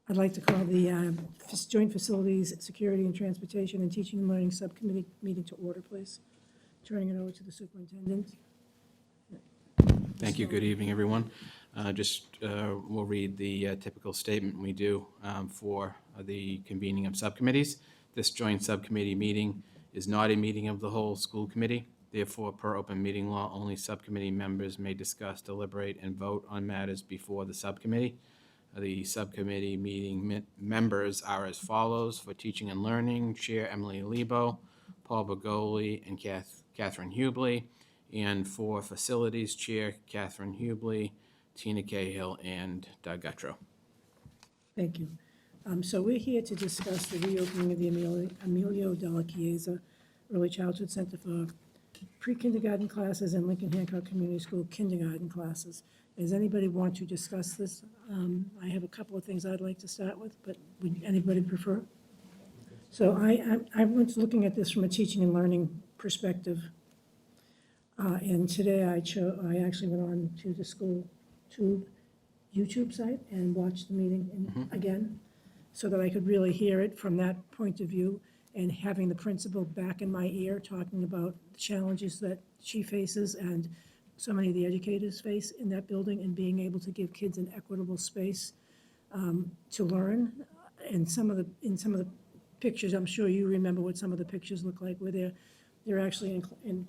I'd like to call the Joint Facilities, Security and Transportation and Teaching and Learning Subcommittee meeting to order, please. Turning it over to the superintendent. Thank you. Good evening, everyone. We'll read the typical statement we do for the convening of subcommittees. This joint subcommittee meeting is not a meeting of the whole school committee. Therefore, per open meeting law, only subcommittee members may discuss, deliberate, and vote on matters before the subcommittee. The subcommittee meeting members are as follows. For Teaching and Learning, Chair Amelio, Lebo, Paul Bergoli, and Catherine Hubley. And for Facilities, Chair Catherine Hubley, Tina Cahill, and Doug Gutro. Thank you. So we're here to discuss the reopening of the Amelio, Della, Chiesa Early Childhood Center for pre-kindergarten classes and Lincoln Hancock Community School kindergarten classes. Does anybody want to discuss this? I have a couple of things I'd like to start with, but would anybody prefer? So I was looking at this from a teaching and learning perspective. And today I actually went on to the school YouTube site and watched the meeting again, so that I could really hear it from that point of view, and having the principal back in my ear talking about the challenges that she faces and so many of the educators face in that building, and being able to give kids an equitable space to learn. And in some of the pictures, I'm sure you remember what some of the pictures look like, where they're actually in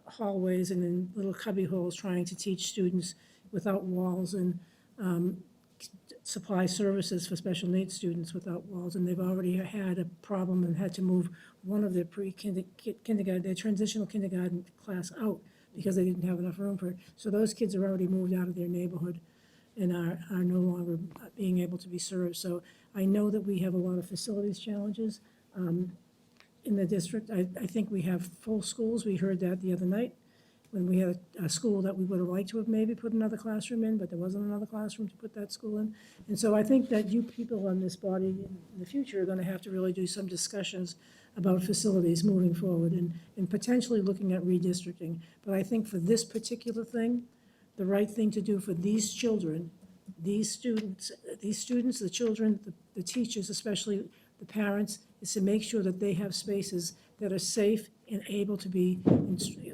hallways and in little cubby holes trying to teach students without walls, and supply services for special needs students without walls. And they've already had a problem and had to move one of their kindergarten, their transitional kindergarten class out because they didn't have enough room for it. So those kids are already moved out of their neighborhood and are no longer being able to be served. So I know that we have a lot of facilities challenges in the district. I think we have full schools. We heard that the other night when we had a school that we would have liked to have maybe put another classroom in, but there wasn't another classroom to put that school in. And so I think that you people on this body in the future are going to have to really do some discussions about facilities moving forward, and potentially looking at redistricting. But I think for this particular thing, the right thing to do for these children, these students, the children, the teachers, especially the parents, is to make sure that they have spaces that are safe and able to be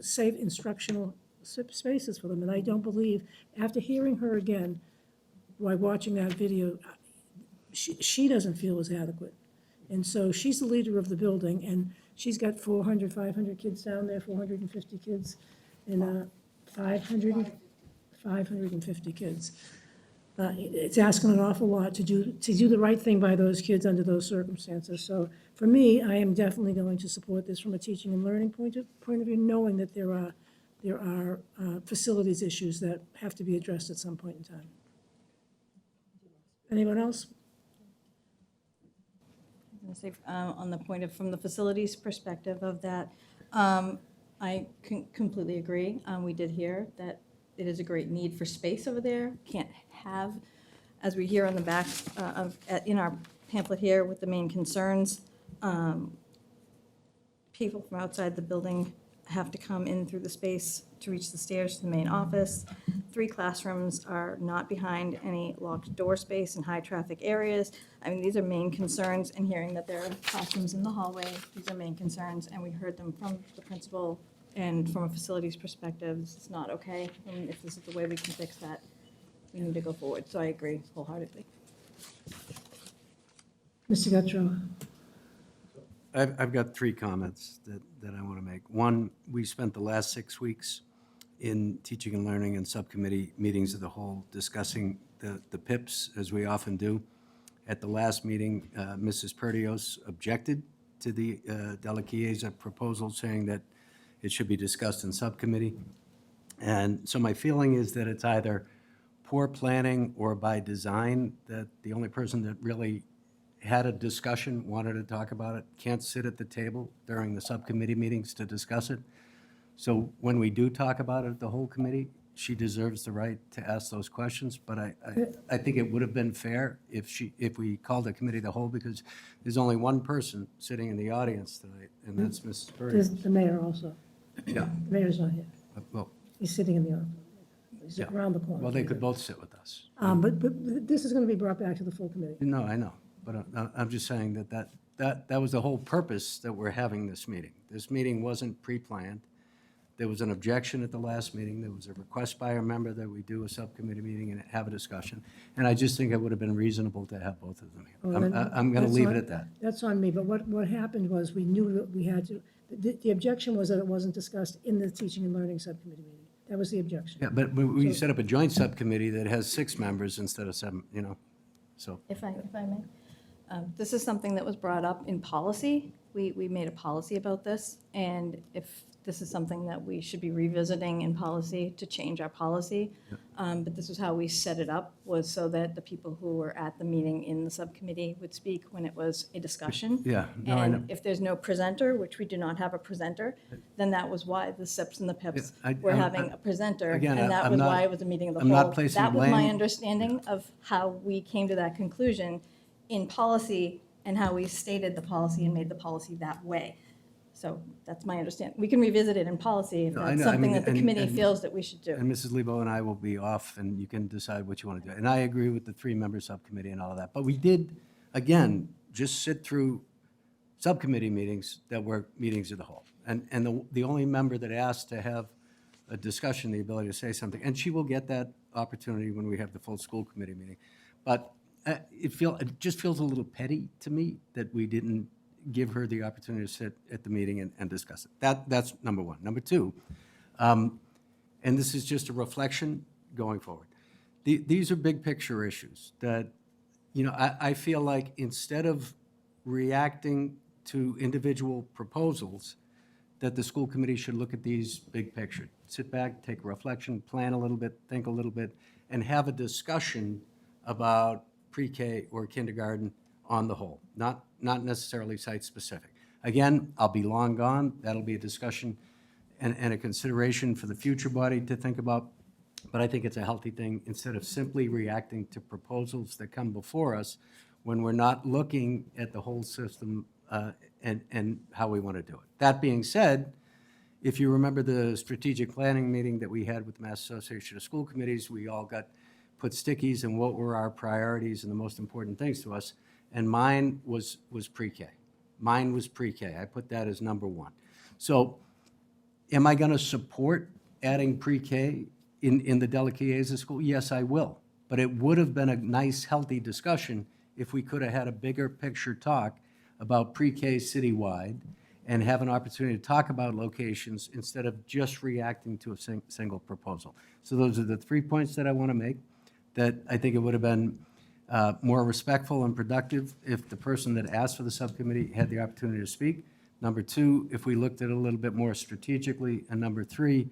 safe instructional spaces for them. And I don't believe, after hearing her again, while watching that video, she doesn't feel is adequate. And so she's the leader of the building, and she's got 400, 500 kids down there, 450 kids, and 550 kids. It's asking an awful lot to do the right thing by those kids under those circumstances. So for me, I am definitely going to support this from a teaching and learning point of view, knowing that there are facilities issues that have to be addressed at some point in time. Anyone else? I was going to say, on the point of, from the facilities perspective of that, I completely agree. We did hear that it is a great need for space over there. Can't have, as we hear on the back in our pamphlet here with the main concerns, people from outside the building have to come in through the space to reach the stairs to the main office. 3 classrooms are not behind any locked door space in high traffic areas. I mean, these are main concerns, and hearing that there are classrooms in the hallway, these are main concerns, and we heard them from the principal. And from a facilities perspective, this is not okay. And if this is the way we can fix that, we need to go forward. So I agree wholeheartedly. Mr. Gutro. I've got 3 comments that I want to make. One, we spent the last 6 weeks in teaching and learning and subcommittee meetings of the whole discussing the PIPs, as we often do. At the last meeting, Mrs. Perdios objected to the Della Chiesa proposal, saying that it should be discussed in subcommittee. And so my feeling is that it's either poor planning or by design, that the only person that really had a discussion, wanted to talk about it, can't sit at the table during the subcommittee meetings to discuss it. So when we do talk about it at the whole committee, she deserves the right to ask those questions. But I think it would have been fair if we called the committee the whole, because there's only one person sitting in the audience tonight, and that's Mrs. Purdy. There's the mayor also. Yeah. The mayor's not here. Well, He's sitting in the office. It's Yeah. around the corner. Well, they could both sit with us. But this is going to be brought back to the full committee. No, I know, but I'm just saying that was the whole purpose that we're having this meeting. This meeting wasn't pre-planned. There was an objection at the last meeting. There was a request by a member that we do a subcommittee meeting and have a discussion. And I just think it would have been reasonable to have both of them Well, here. then I'm going to that's leave on- it at that. That's on me, but what happened was we knew that we had to, the objection was that it wasn't discussed in the teaching and learning subcommittee meeting. That was the objection. Yeah, but we So- set up a joint subcommittee that has 6 members instead of 7, so. If I may. This is something that was brought up in policy. We made a policy about this, and if this is something that we should be revisiting in policy to change our policy. But this is how we set it up, was so that the people who were at the meeting in the subcommittee would speak when it was a discussion. Yeah, no, I know. And if there's no presenter, which we do not have a presenter, then that was why the SIPs and the PIPs Yeah, were having a presenter. again, And that I'm was not- why it was a meeting of the I'm whole. not placing That was my blame. understanding of how we came to that conclusion in policy and how we stated the policy and made the policy that way. So that's my understanding. We can revisit it in policy if No, I that's know. I something mean, that the and- committee and- feels that we should do. And Mrs. Lebo and I will be off, and you can decide what you want to do. And I agree with the 3-member subcommittee and all of that. But we did, again, just sit through subcommittee meetings that were meetings of the whole. And the only member that asked to have a discussion, the ability to say something, and she will get that opportunity when we have the full school committee meeting. But it just feels a little petty to me that we didn't give her the opportunity to sit at the meeting and discuss it. That's number one. Number two, and this is just a reflection going forward. These are big picture issues that, I feel like instead of reacting to individual proposals, that the school committee should look at these big picture. Sit back, take a reflection, plan a little bit, think a little bit, and have a discussion about pre-K or kindergarten on the whole, not necessarily site-specific. Again, I'll be long gone. That'll be a discussion and a consideration for the future body to think about. But I think it's a healthy thing, instead of simply reacting to proposals that come before us when we're not looking at the whole system and how we want to do it. That being said, if you remember the strategic planning meeting that we had with the Mass Association of School Committees, we all put stickies and what were our priorities and the most important things to us. And mine was pre-K. Mine was pre-K. I put that as number one. So am I going to support adding pre-K in the Della Chiesa school? Yes, I will. But it would have been a nice, healthy discussion if we could have had a bigger picture talk about pre-K citywide and have an opportunity to talk about locations instead of just reacting to a single proposal. So those are the 3 points that I want to make, that I think it would have been more respectful and productive if the person that asked for the subcommittee had the opportunity to speak. Number two, if we looked at it a little bit more strategically. And number three,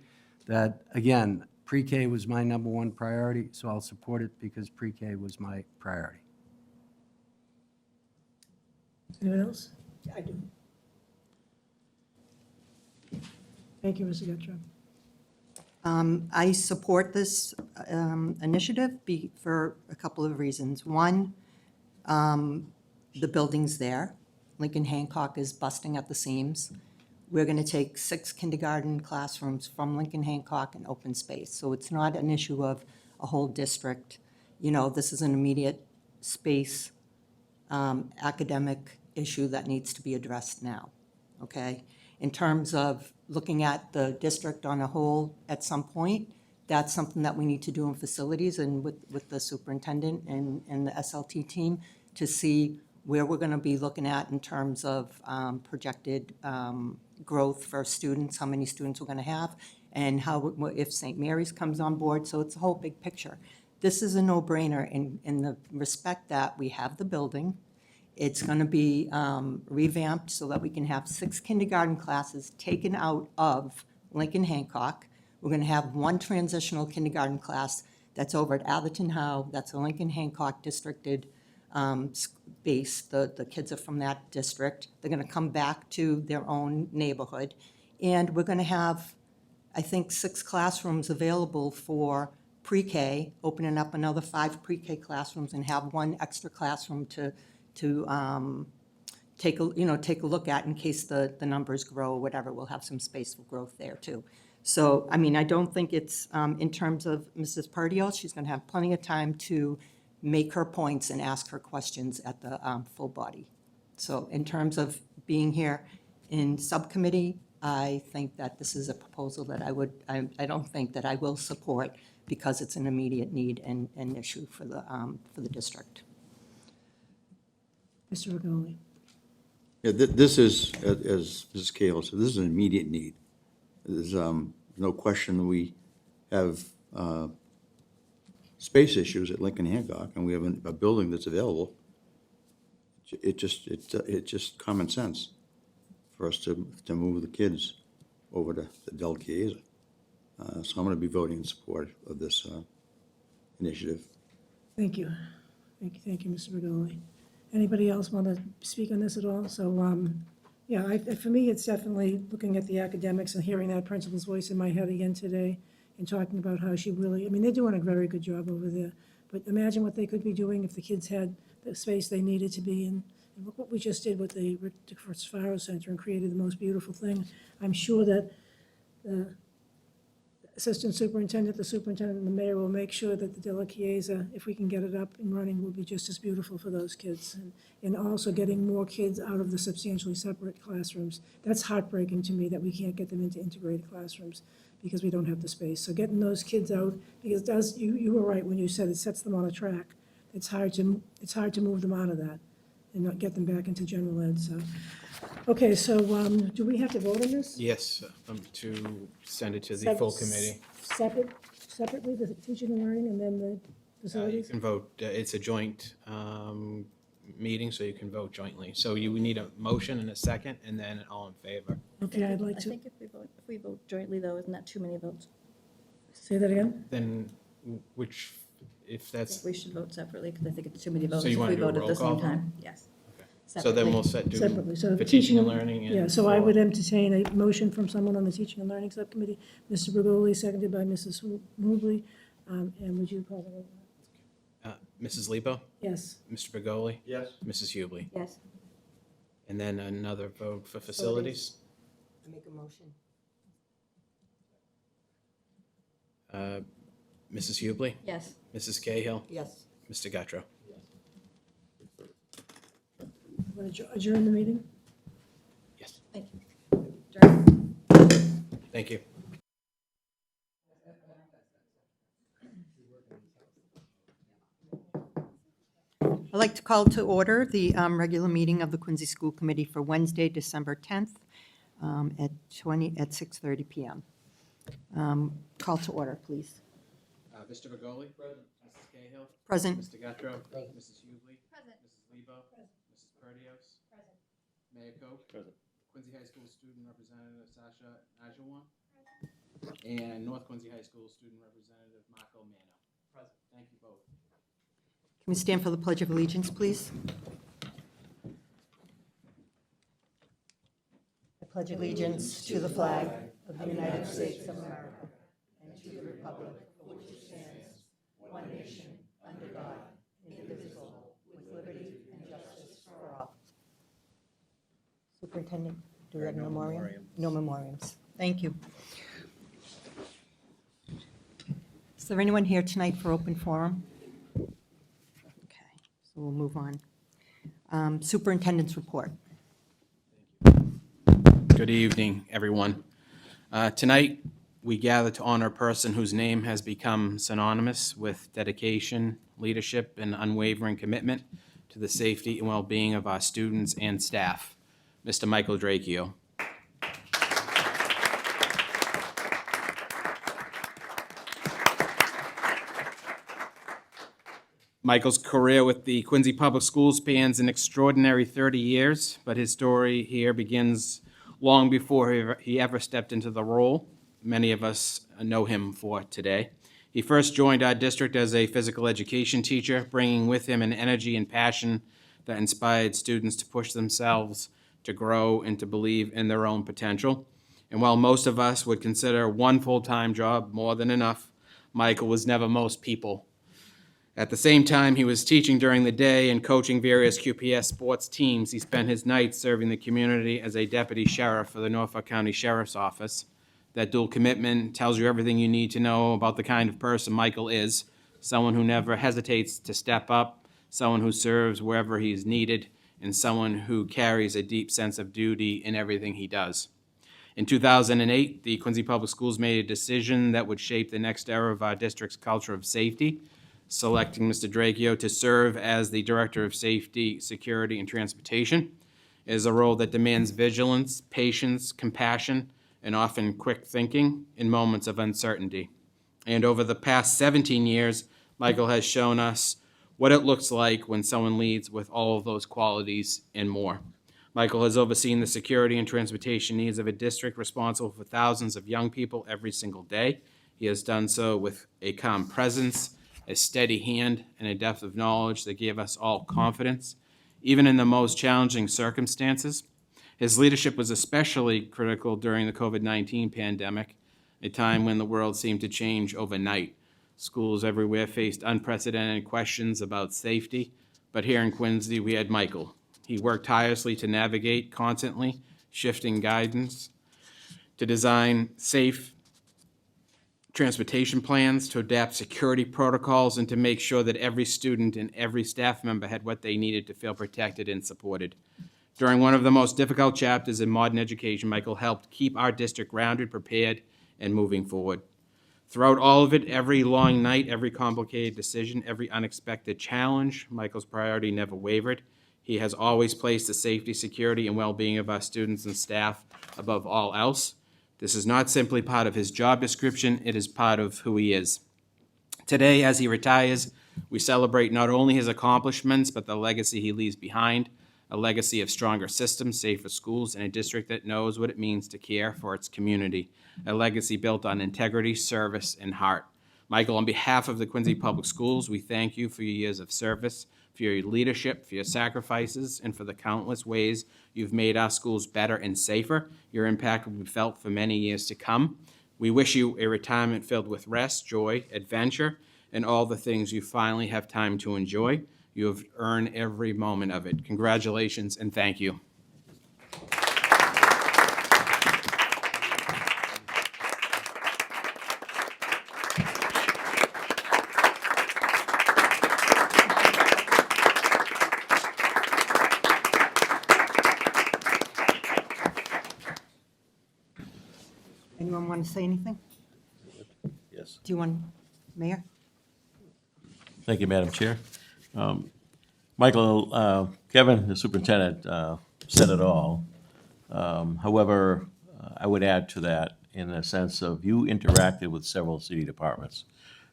that, again, pre-K was my number one priority, so I'll support it because pre-K was my priority. Anyone else? I do. Thank you, Mr. Gutro. I support this initiative for a couple of reasons. One, the building's there. Lincoln Hancock is busting at the seams. We're going to take 6 kindergarten classrooms from Lincoln Hancock and open space. So it's not an issue of a whole district. This is an immediate space academic issue that needs to be addressed now, okay? In terms of looking at the district on a whole at some point, that's something that we need to do in facilities and with the superintendent and the SLT team to see where we're going to be looking at in terms of projected growth for students, how many students we're going to have, and how if St. Mary's comes on board. So it's a whole big picture. This is a no-brainer in the respect that we have the building. It's going to be revamped so that we can have 6 kindergarten classes taken out of Lincoln Hancock. We're going to have 1 transitional kindergarten class that's over at Atherton Howe. That's a Lincoln Hancock districted base. The kids are from that district. They're going to come back to their own neighborhood. And we're going to have, I think, 6 classrooms available for pre-K, opening up another 5 pre-K classrooms and have 1 extra classroom to take a look at in case the numbers grow or whatever. We'll have some space for growth there too. So, I mean, I don't think it's, in terms of Mrs. Perdios, she's going to have plenty of time to make her points and ask her questions at the full body. So in terms of being here in subcommittee, I think that this is a proposal that I don't think that I will support because it's an immediate need and an issue for the district. Mr. Regoli. Yeah, this is, as Mrs. Cahill said, this is an immediate need. There's no question we have space issues at Lincoln Hancock, and we have a building that's available. It's just common sense for us to move the kids over to the Della Chiesa. So I'm going to be voting in support of this initiative. Thank you. Thank you, Mr. Regoli. Anybody else want to speak on this at all? So, yeah, for me, it's definitely looking at the academics and hearing that principal's voice in my head again today and talking about how she really, I mean, they're doing a very good job over there. But imagine what they could be doing if the kids had the space they needed to be in. And look what we just did with the Faro Center and created the most beautiful thing. I'm sure that the assistant superintendent, the superintendent, and the mayor will make sure that the Della Chiesa, if we can get it up and running, will be just as beautiful for those kids. And also getting more kids out of the substantially separate classrooms. That's heartbreaking to me that we can't get them into integrated classrooms because we don't have the space. So getting those kids out, because it does, you were right when you said it sets them on a track. It's hard to move them out of that and not get them back into general ed, so. Okay, so, do we have to vote on this? Yes, to send it to the full committee. Separately, the teaching and learning and then the You facilities? can vote, it's a joint meeting, so you can vote jointly. So you would need a motion and a second, and then all in favor. Okay, I'd like I to, think if we vote jointly, though, isn't that too many votes? say that again? Then which, if I think that's, we should vote separately, because I think it's too many votes you if wanna we do a vote at roll the call same vote? time. Yes. so then we'll do Separately, so for teaching and learning and. Yeah, so I for- would entertain a motion from someone on the teaching and learning subcommittee. Mr. Bergoli, seconded by Mrs. Mobley. And would you call the roll? Mrs. Lebo, Yes. Mr. Begoli, Yes. Mrs. Hubley, Yes. and then another vote for facilities. I make a motion. Mrs. Hubley, Yes. Mrs. Cahill, Yes. Mr. Gutro. Want to adjourn the meeting? Yes, Thank you. thank you. I'd like to call to order the regular meeting of the Quincy School Committee for Wednesday, December 10th at 6:30 PM. Call to order, please. Mr. Begoli. Present. Mrs. Cahill. Present. Mr. Gutro. Mrs. Hubley. Present. Mrs. Lebo. Mrs. Perdios. Present. Mayor Cope. Present. Quincy High School Student Representative Sasha Ajawan. And North Quincy High School Student Representative Marco Mano. Present. Thank you both. Can we stand for the Pledge of Allegiance, please? I pledge allegiance to the flag of the United States of America and to the republic for which it stands, one nation, under God, indivisible, with liberty and justice for all. Superintendent, do we have a memoriam? No memoriams. Thank you. Is there anyone here tonight for open forum? Okay, so we'll move on. Superintendent's report. Good evening, everyone. Tonight, we gather to honor a person whose name has become synonymous with dedication, leadership, and unwavering commitment to the safety and well-being of our students and staff, Mr. Michael Draicchio. Michael's career with the Quincy Public Schools spans an extraordinary 30 years, but his story here begins long before he ever stepped into the role many of us know him for today. He first joined our district as a physical education teacher, bringing with him an energy and passion that inspired students to push themselves, to grow, and to believe in their own potential. And while most of us would consider one full-time job more than enough, Michael was never most people. At the same time he was teaching during the day and coaching various QPS sports teams, he spent his nights serving the community as a deputy sheriff for the Norfolk County Sheriff's Office. That dual commitment tells you everything you need to know about the kind of person Michael is, someone who never hesitates to step up, someone who serves wherever he's needed, and someone who carries a deep sense of duty in everything he does. In 2008, the Quincy Public Schools made a decision that would shape the next era of our district's culture of safety, selecting Mr. Draicchio to serve as the Director of Safety, Security, and Transportation. It is a role that demands vigilance, patience, compassion, and often quick thinking in moments of uncertainty. And over the past 17 years, Michael has shown us what it looks like when someone leads with all of those qualities and more. Michael has overseen the security and transportation needs of a district responsible for thousands of young people every single day. He has done so with a calm presence, a steady hand, and a depth of knowledge that gave us all confidence, even in the most challenging circumstances. His leadership was especially critical during the COVID-19 pandemic, a time when the world seemed to change overnight. Schools everywhere faced unprecedented questions about safety, but here in Quincy, we had Michael. He worked tirelessly to navigate constantly shifting guidance, to design safe transportation plans, to adapt security protocols, and to make sure that every student and every staff member had what they needed to feel protected and supported. During one of the most difficult chapters in modern education, Michael helped keep our district grounded, prepared, and moving forward. Throughout all of it, every long night, every complicated decision, every unexpected challenge, Michael's priority never wavered. He has always placed the safety, security, and well-being of our students and staff above all else. This is not simply part of his job description, it is part of who he is. Today, as he retires, we celebrate not only his accomplishments, but the legacy he leaves behind, a legacy of stronger systems, safer schools, and a district that knows what it means to care for its community, a legacy built on integrity, service, and heart. Michael, on behalf of the Quincy Public Schools, we thank you for your years of service, for your leadership, for your sacrifices, and for the countless ways you've made our schools better and safer. Your impact will be felt for many years to come. We wish you a retirement filled with rest, joy, adventure, and all the things you finally have time to enjoy. You have earned every moment of it. Congratulations and thank you. Anyone want to say anything? Yes. Do you want, Mayor? Thank you, Madam Chair. Michael, Kevin, the superintendent, said it all. However, I would add to that in the sense of you interacted with several city departments,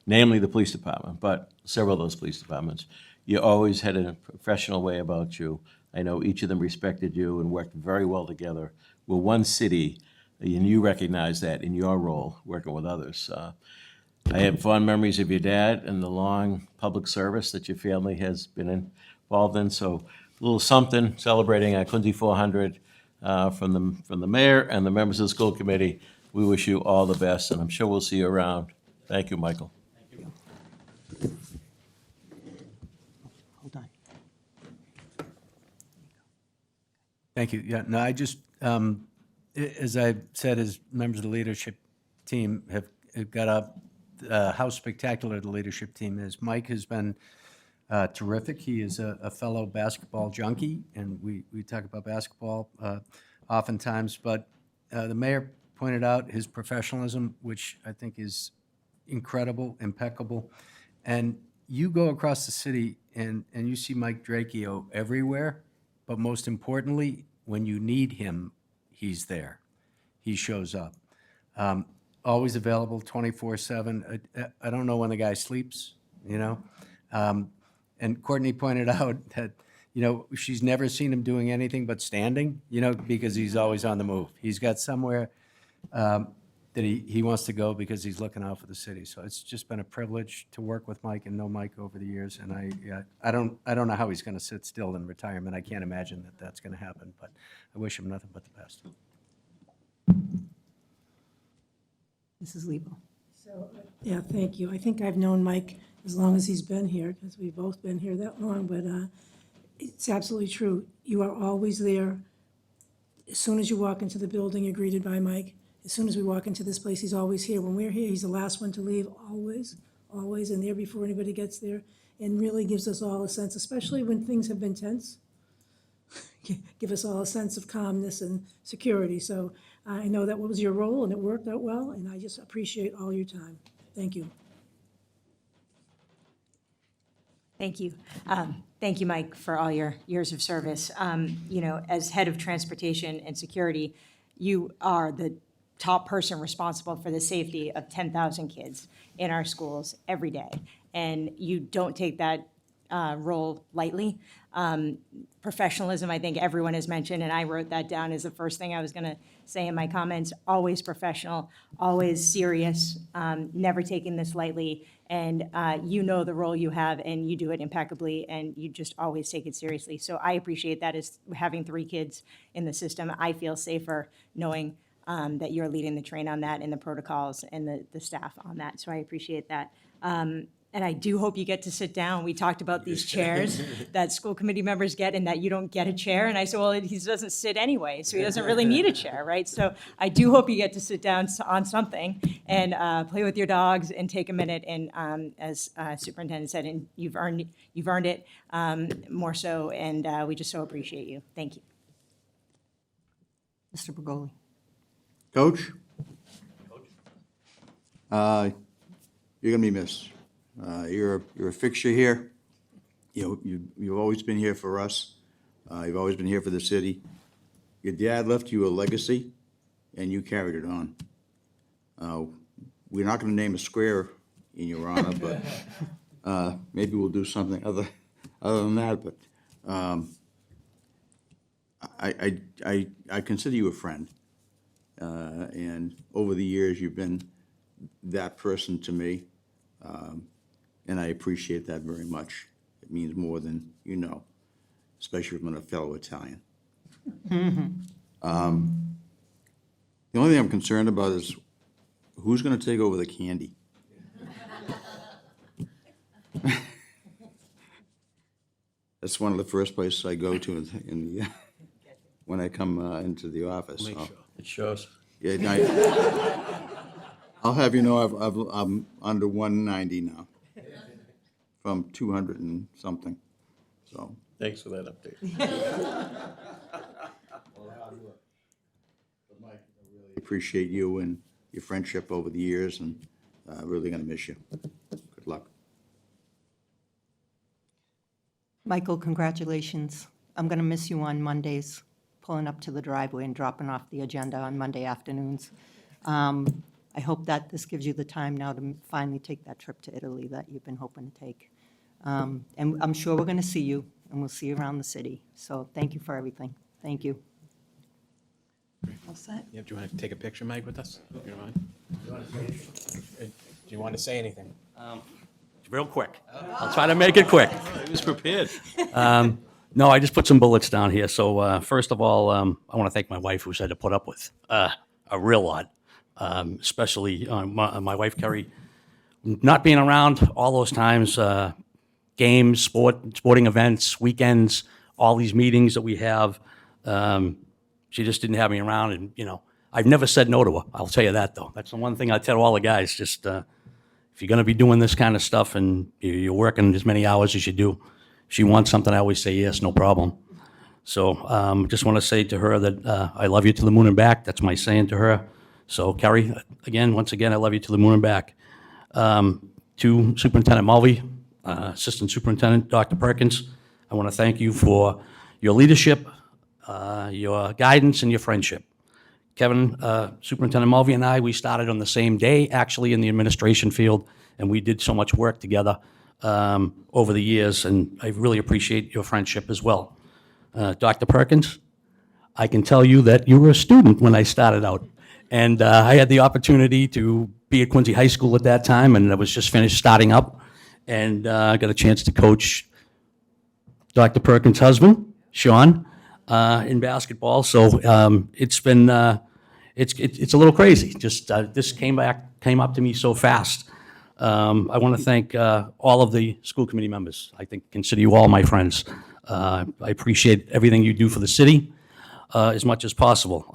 namely the police department, but several of those police departments. You always had a professional way about you. I know each of them respected you and worked very well together. We're one city, and you recognize that in your role, working with others. I have fond memories of your dad and the long public service that your family has been involved in. So a little something celebrating our Quincy 400 from the mayor and the members of the school committee. We wish you all the best, and I'm sure we'll see you around. Thank you, Michael. Hold on. Thank you. Yeah, no, I just, as I said, as members of the leadership team have got up, how spectacular the leadership team is. Mike has been terrific. He is a fellow basketball junkie, and we talk about basketball oftentimes, but the mayor pointed out his professionalism, which I think is incredible, impeccable. And you go across the city and you see Mike Draicchio everywhere, but most importantly, when you need him, he's there. He shows up. Always available 24/7. I don't know when the guy sleeps, you know? And Courtney pointed out that, you know, she's never seen him doing anything but standing, you know, because he's always on the move. He's got somewhere that he wants to go because he's looking out for the city. So it's just been a privilege to work with Mike and know Mike over the years. And I don't know how he's going to sit still in retirement. I can't imagine that that's going to happen, but I wish him nothing but the best. Mrs. Lebo. Yeah, thank you. I think I've known Mike as long as he's been here, because we've both been here that long, but it's absolutely true. You are always there. As soon as you walk into the building, you're greeted by Mike, As soon as we walk into this place, he's always here. When we're here, he's the last one to leave, always, always, and there before anybody gets there, and really gives us all a sense, especially when things have been tense, give us all a sense of calmness and security. So I know that was your role, and it worked out well, and I just appreciate all your time. Thank you. Thank you. Thank you, Mike, for all your years of service. You know, as head of transportation and security, you are the top person responsible for the safety of 10,000 kids in our schools every day. And you don't take that role lightly. Professionalism, I think everyone has mentioned, and I wrote that down as the first thing I was going to say in my comments. Always professional, always serious, never taking this lightly. And you know the role you have, and you do it impeccably, and you just always take it seriously. So I appreciate that. As having 3 kids in the system, I feel safer knowing that you're leading the train on that and the protocols and the staff on that. So I appreciate that. And I do hope you get to sit down. We talked about these chairs that school committee members get and that you don't get a chair. And I said, well, he doesn't sit anyway, so he doesn't really need a chair, right? So I do hope you get to sit down on something and play with your dogs and take a minute. And as Superintendent said, and you've earned it more so, and we just so appreciate you. Thank you. Mr. Bergoli. Coach? You're gonna be missed. You're a fixture here. You've always been here for us. You've always been here for the city. Your dad left you a legacy, and you carried it on. We're not gonna name a square in your honor, but maybe we'll do something other than that. But I consider you a friend, and over the years you've been that person to me. And I appreciate that very much. It means more than you know, especially from a fellow Italian. The only thing I'm concerned about is who's going to take over the candy? That's one of the first places I go to when I come into the office. Make So, sure. It shows. yeah, I'll have you know I'm under 190 now, from 200 and something. So Thanks for that update. appreciate you and your friendship over the years, and really gonna miss you. Good luck. Michael, congratulations. I'm going to miss you on Mondays, pulling up to the driveway and dropping off the agenda on Monday afternoons. I hope that this gives you the time now to finally take that trip to Italy that you've been hoping to take. And I'm sure we're going to see you, and we'll see you around the city. So thank you for everything. Thank you. All set? Yeah, do you want to take a picture, Mike, with us? You don't mind? Do you want to say anything? Real quick. I'll try to make it quick. He was prepared. No, I just put some bullets down here. So first of all, I want to thank my wife, who's had to put up with a real lot, especially my wife, Carrie, not being around all those times, games, sporting events, weekends, all these meetings that we have. She just didn't have me around, and, you know, I've never said no to her. I'll tell you that, though. That's the one thing I tell all the guys, just if you're going to be doing this kind of stuff and you're working as many hours as you do, if she wants something, I always say yes, no problem. So just want to say to her that I love you to the moon and back. That's my saying to her. So, Carrie, once again, I love you to the moon and back. To Superintendent Mulvey, Assistant Superintendent Dr. Perkins, I want to thank you for your leadership, your guidance, and your friendship. Kevin, Superintendent Mulvey and I, we started on the same day, actually, in the administration field, and we did so much work together over the years, and I really appreciate your friendship as well. Dr. Perkins, I can tell you that you were a student when I started out, and I had the opportunity to be at Quincy High School at that time, and I was just finished starting up, and I got a chance to coach Dr. Perkins' husband, Sean, in basketball. So it's been it's a little crazy. Just this came up to me so fast. I want to thank all of the school committee members. I consider you all my friends. I appreciate everything you do for the city. as much as possible.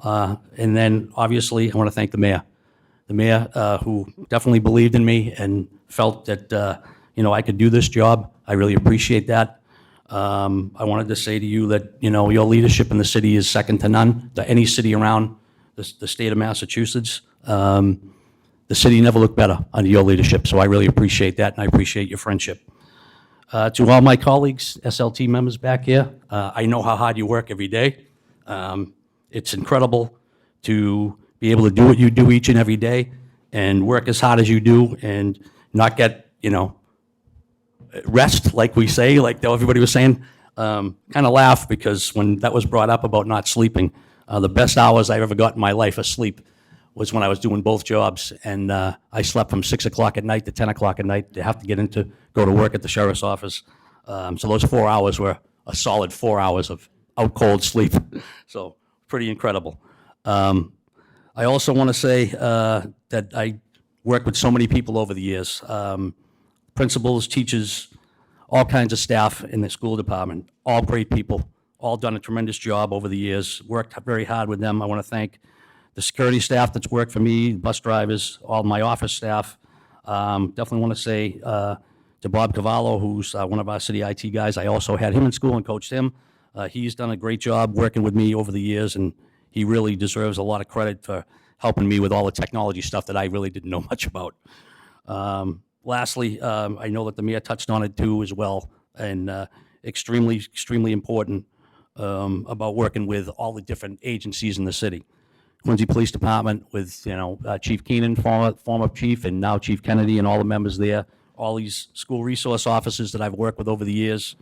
And then, obviously, I want to thank the mayor. The mayor, who definitely believed in me and felt that, I could do this job. I really appreciate that. I wanted to say to you that, your leadership in the city is second to none, to any city around the state of Massachusetts. The city never looked better under your leadership, so I really appreciate that, and I appreciate your friendship. To all my colleagues, SLT members back here, I know how hard you work every day. It's incredible to be able to do what you do each and every day and work as hard as you do and not get, rest, like we say, like everybody was saying. Kind of laugh because when that was brought up about not sleeping, the best hours I ever got in my life of sleep was when I was doing both jobs. And I slept from 6 o'clock at night to 10 o'clock at night to have to go to work at the sheriff's office. So those 4 hours were a solid 4 hours of out cold sleep. So pretty incredible. I also want to say that I worked with so many people over the years. Principals, teachers, all kinds of staff in the school department, all great people, all done a tremendous job over the years, worked very hard with them. I want to thank the security staff that's worked for me, bus drivers, all my office staff. Definitely want to say to Bob Cavallo, who's one of our city IT guys. I also had him in school and coached him. He's done a great job working with me over the years, and he really deserves a lot of credit for helping me with all the technology stuff that I really didn't know much about. Lastly, I know that the mayor touched on it too as well, and extremely, extremely important about working with all the different agencies in the city. Quincy Police Department with, Chief Keenan, former chief, and now Chief Kennedy and all the members there, all these school resource officers that I've worked with over the years.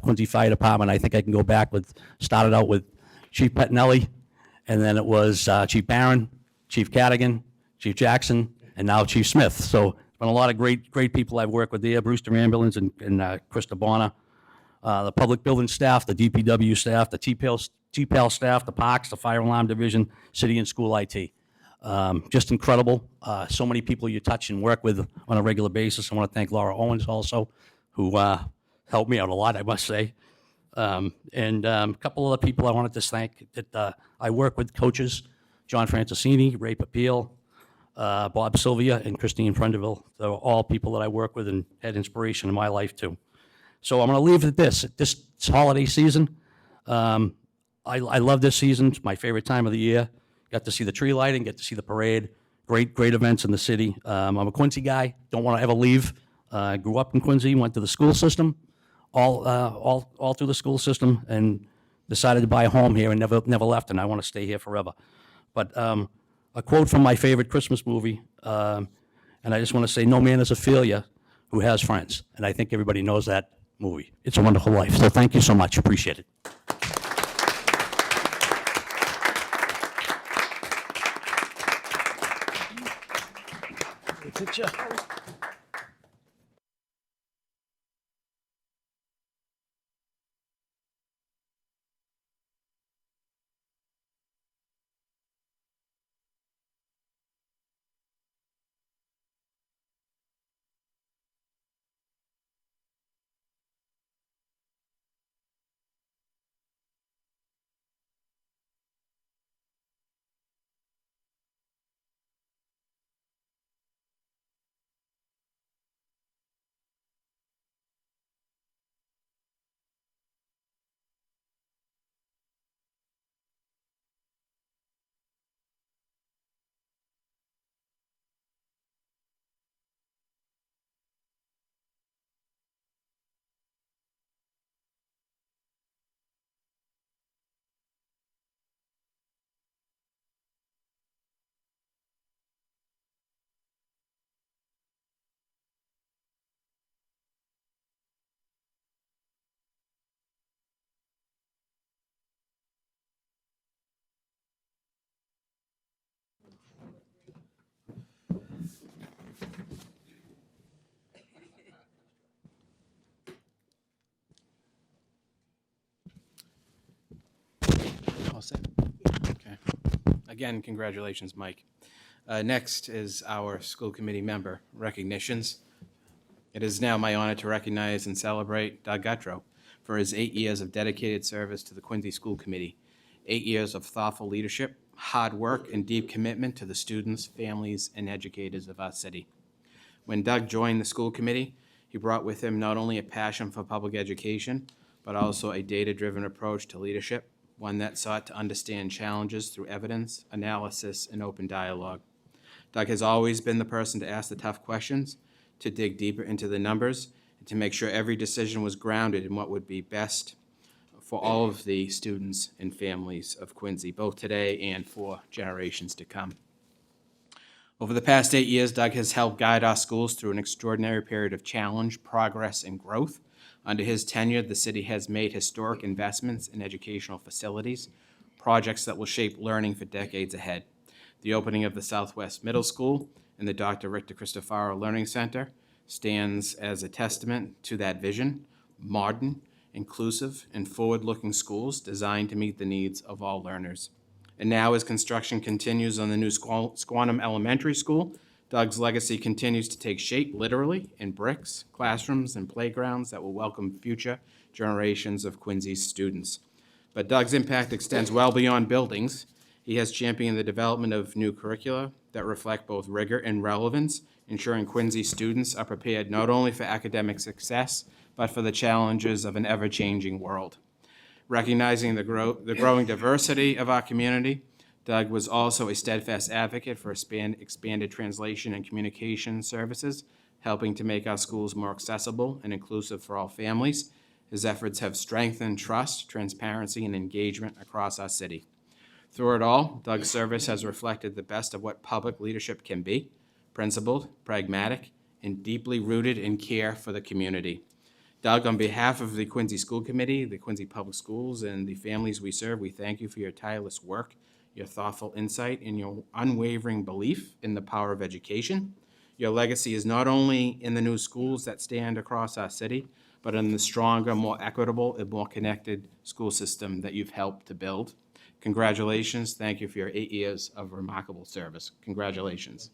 Quincy Fire Department, I think I can go back started out with Chief Pettinelli, and then it was Chief Barron, Chief Cadigan, Chief Jackson, and now Chief Smith. So it's been a lot of great people I've worked with there, Brewster Ambulance and Krista Bonner. The public building staff, the DPW staff, the TPAL staff, the parks, the fire alarm division, city and school IT. Just incredible. So many people you touch and work with on a regular basis. I want to thank Laura Owens also, who helped me out a lot, I must say. And a couple other people I wanted to thank that I work with, coaches, John Francisini, Ray Papil, Bob Sylvia, and Christine Prendeville. They're all people that I work with and had inspiration in my life too. So I'm going to leave it at this. This holiday season, I love this season. It's my favorite time of the year. Got to see the tree lighting, get to see the parade. Great events in the city. I'm a Quincy guy. Don't want to ever leave. Grew up in Quincy, went to the school system, all through the school system, and decided to buy a home here and never left, and I want to stay here forever. But a quote from my favorite Christmas movie, and I just want to say, no man is a failure who has friends. And I think everybody knows that movie. It's a Wonderful Life. So thank you so much. Appreciate it. All set? Okay. Again, congratulations, Mike. Next is our school committee member recognitions. It is now my honor to recognize and celebrate Doug Gutro for his 8 years of dedicated service to the Quincy School Committee. 8 years of thoughtful leadership, hard work, and deep commitment to the students, families, and educators of our city. When Doug joined the school committee, he brought with him not only a passion for public education, but also a data-driven approach to leadership, one that sought to understand challenges through evidence, analysis, and open dialogue. Doug has always been the person to ask the tough questions, to dig deeper into the numbers, and to make sure every decision was grounded in what would be best for all of the students and families of Quincy, both today and for generations to come. Over the past 8 years, Doug has helped guide our schools through an extraordinary period of challenge, progress, and growth. Under his tenure, the city has made historic investments in educational facilities, projects that will shape learning for decades ahead. The opening of the Southwest Middle School and the Dr. Richter Cristofaro Learning Center stands as a testament to that vision: modern, inclusive, and forward-looking schools designed to meet the needs of all learners. And now, as construction continues on the new Squantum Elementary School, Doug's legacy continues to take shape, literally, in bricks, classrooms, and playgrounds that will welcome future generations of Quincy's students. But Doug's impact extends well beyond buildings. He has championed the development of new curricula that reflect both rigor and relevance, ensuring Quincy students are prepared not only for academic success, but for the challenges of an ever-changing world. Recognizing the growing diversity of our community, Doug was also a steadfast advocate for expanded translation and communication services, helping to make our schools more accessible and inclusive for all families. His efforts have strengthened trust, transparency, and engagement across our city. Through it all, Doug's service has reflected the best of what public leadership can be: principled, pragmatic, and deeply rooted in care for the community. Doug, on behalf of the Quincy School Committee, the Quincy Public Schools, and the families we serve, we thank you for your tireless work, your thoughtful insight, and your unwavering belief in the power of education. Your legacy is not only in the new schools that stand across our city, but in the stronger, more equitable, and more connected school system that you've helped to build. Congratulations. Thank you for your 8 years of remarkable service. Congratulations.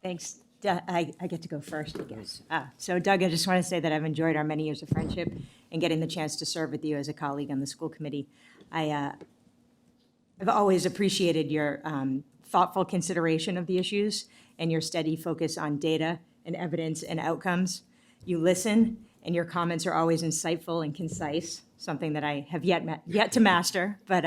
Thanks. I get to go first, I guess. So Doug, I just want to say that I've enjoyed our many years of friendship and getting the chance to serve with you as a colleague on the school committee. I've always appreciated your thoughtful consideration of the issues and your steady focus on data and evidence and outcomes. You listen, and your comments are always insightful and concise, something that I have yet to master, but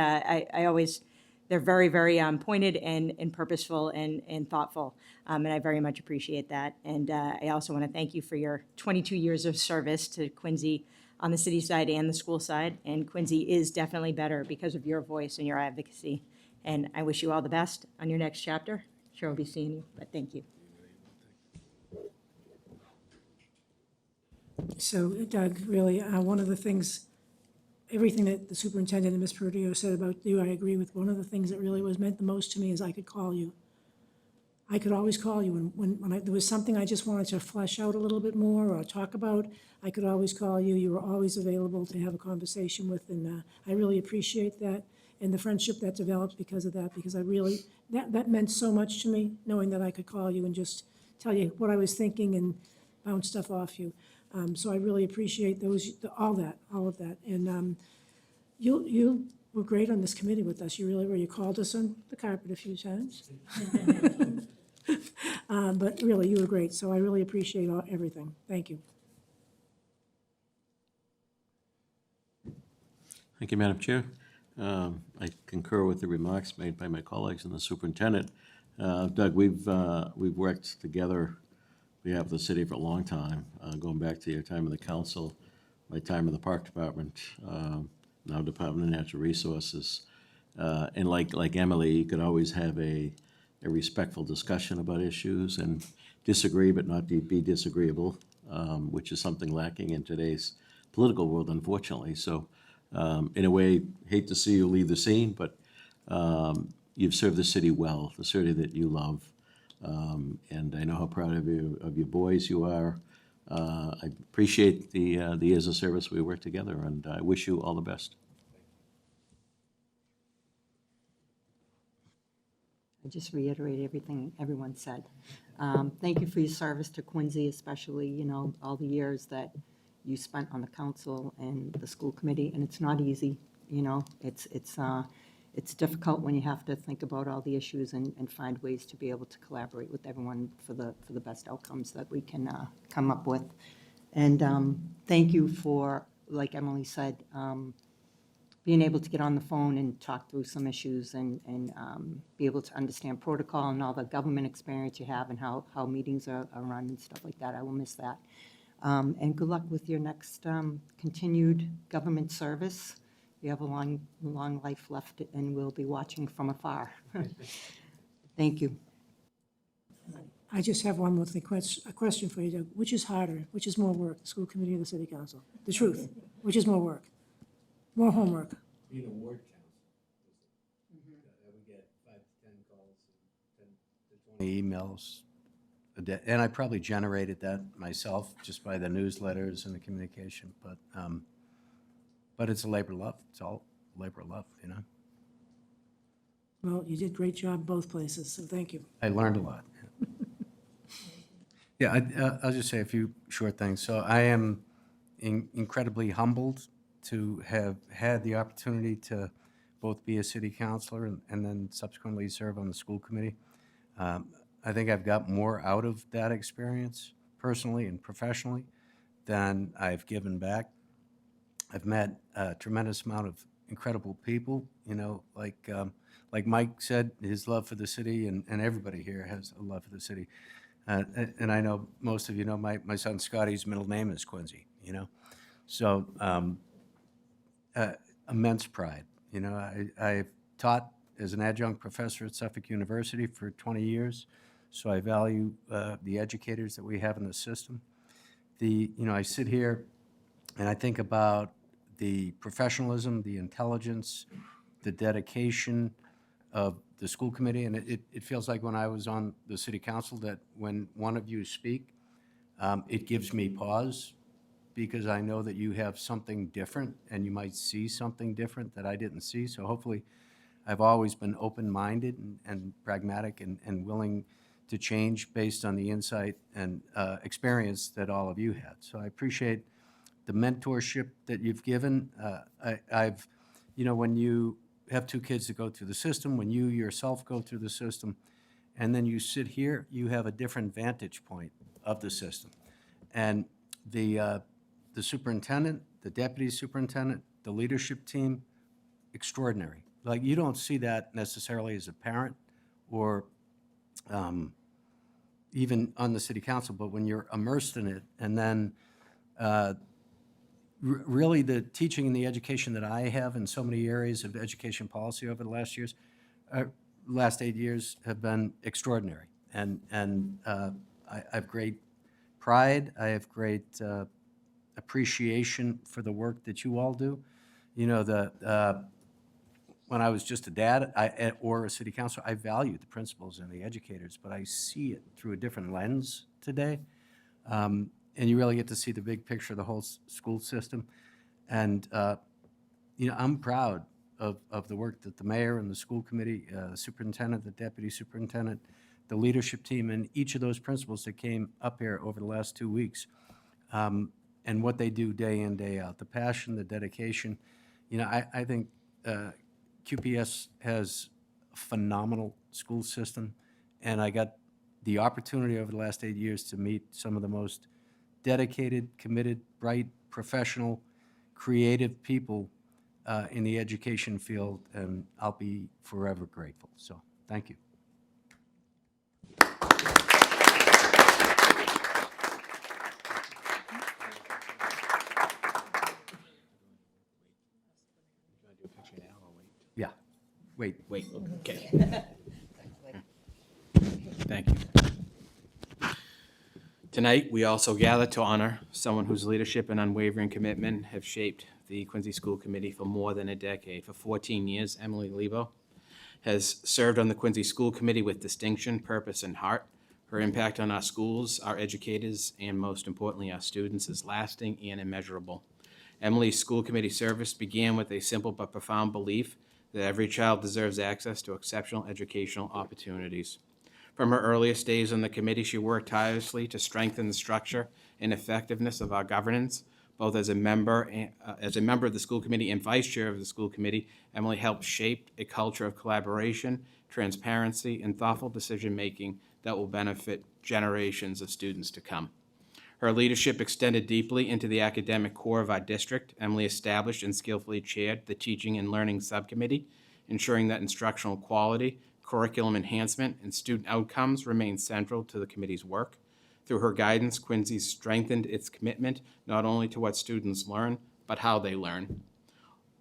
they're very, very pointed and purposeful and thoughtful, and I very much appreciate that. And I also want to thank you for your 22 years of service to Quincy on the city side and the school side, and Quincy is definitely better because of your voice and your advocacy. And I wish you all the best on your next chapter. Sure we'll be seeing you, but thank you. So Doug, really, one of the things, everything that the superintendent and Ms. Perudio said about you, I agree with. One of the things that really meant the most to me is I could call you. I could always call you when there was something I just wanted to flesh out a little bit more or talk about. I could always call you. You were always available to have a conversation with, and I really appreciate that and the friendship that developed because of that. Because that meant so much to me, knowing that I could call you and just tell you what I was thinking and bounce stuff off you. So I really appreciate all of that. And you were great on this committee with us. You really were. You called us on the carpet a few times. But really, you were great. So I really appreciate everything. Thank you. Thank you, Madam Chair. I concur with the remarks made by my colleagues and the superintendent. Doug, we've worked together on behalf of the city for a long time, going back to your time in the council, my time in the park department, now Department of Natural Resources. And like Emily, you could always have a respectful discussion about issues and disagree but not be disagreeable, which is something lacking in today's political world, unfortunately. So in a way, hate to see you leave the scene, but you've served the city well, the city that you love. And I know how proud of your boys you are. I appreciate the years of service we worked together, and I wish you all the best. I just reiterate everything everyone said. Thank you for your service to Quincy, especially, you know, all the years that you spent on the council and the school committee, and it's not easy, you know, it's difficult when you have to think about all the issues and find ways to be able to collaborate with everyone for the best outcomes that we can come up with. And thank you for, like Emily said, being able to get on the phone and talk through some issues and be able to understand protocol and all the government experience you have and how meetings are run and stuff like that. I will miss that. And good luck with your next continued government service. You have a long life left, and we'll be watching from afar. Thank you. I just have one more thing, a question for you, Doug. Which is harder? Which is more work, the school committee or the city council? The truth. Which is more work? More homework? Being a ward council, I would get 5 to 10 calls and 10 to 20 emails a day. And I probably generated that myself just by the newsletters and the communication, but it's a labor of love. It's all labor of love, you know? Well, you did a great job both places, so thank you. I learned a lot. Yeah, I'll just say a few short things. So I am incredibly humbled to have had the opportunity to both be a city councilor and then subsequently serve on the school committee. I think I've got more out of that experience personally and professionally than I've given back. I've met a tremendous amount of incredible people, you know, like Mike said, his love for the city, and everybody here has a love for the city. And I know most of you know my son Scotty's middle name is Quincy, you know. So immense pride. You know, I've taught as an adjunct professor at Suffolk University for 20 years, so I value the educators that we have in the system. You know, I sit here and I think about the professionalism, the intelligence, the dedication of the school committee, and it feels like when I was on the city council that when one of you speak, it gives me pause, because I know that you have something different and you might see something different that I didn't see. So hopefully I've always been open-minded and pragmatic and willing to change based on the insight and experience that all of you had. So I appreciate the mentorship that you've given. I've, you know, when you have 2 kids that go through the system, when you yourself go through the system, and then you sit here, you have a different vantage point of the system. And the superintendent, the deputy superintendent, the leadership team, extraordinary. Like, you don't see that necessarily as a parent or even on the city council, but when you're immersed in it, and then really the teaching and the education that I have in so many areas of education policy over the last years, last 8 years have been extraordinary. And I have great pride. I have great appreciation for the work that you all do. You know, when I was just a dad or a city councilor, I valued the principals and the educators, but I see it through a different lens today. And you really get to see the big picture of the whole school system. And, you know, I'm proud of the work that the mayor and the school committee, the superintendent, the deputy superintendent, the leadership team, and each of those principals that came up here over the last 2 weeks, and what they do day in, day out, the passion, the dedication. You know, I think QPS has a phenomenal school system, and I got the opportunity over the last 8 years to meet some of the most dedicated, committed, bright, professional, creative people in the education field, and I'll be forever grateful. So, thank you. Yeah, wait. Wait, okay. Thank you. Tonight, we also gather to honor someone whose leadership and unwavering commitment have shaped the Quincy School Committee for more than a decade. For 14 years, Lebo. has served on the Quincy School Committee with distinction, purpose, and heart. Her impact on our schools, our educators, and most importantly, our students is lasting and immeasurable. Emily's school committee service began with a simple but profound belief that every child deserves access to exceptional educational opportunities. From her earliest days on the committee, she worked tirelessly to strengthen the structure and effectiveness of our governance. Both as a member of the school committee and vice chair of the school committee, Emily helped shape a culture of collaboration, transparency, and thoughtful decision-making that will benefit generations of students to come. Her leadership extended deeply into the academic core of our district. Emily established and skillfully chaired the Teaching and Learning Subcommittee, ensuring that instructional quality, curriculum enhancement, and student outcomes remain central to the committee's work. Through her guidance, Quincy strengthened its commitment not only to what students learn, but how they learn.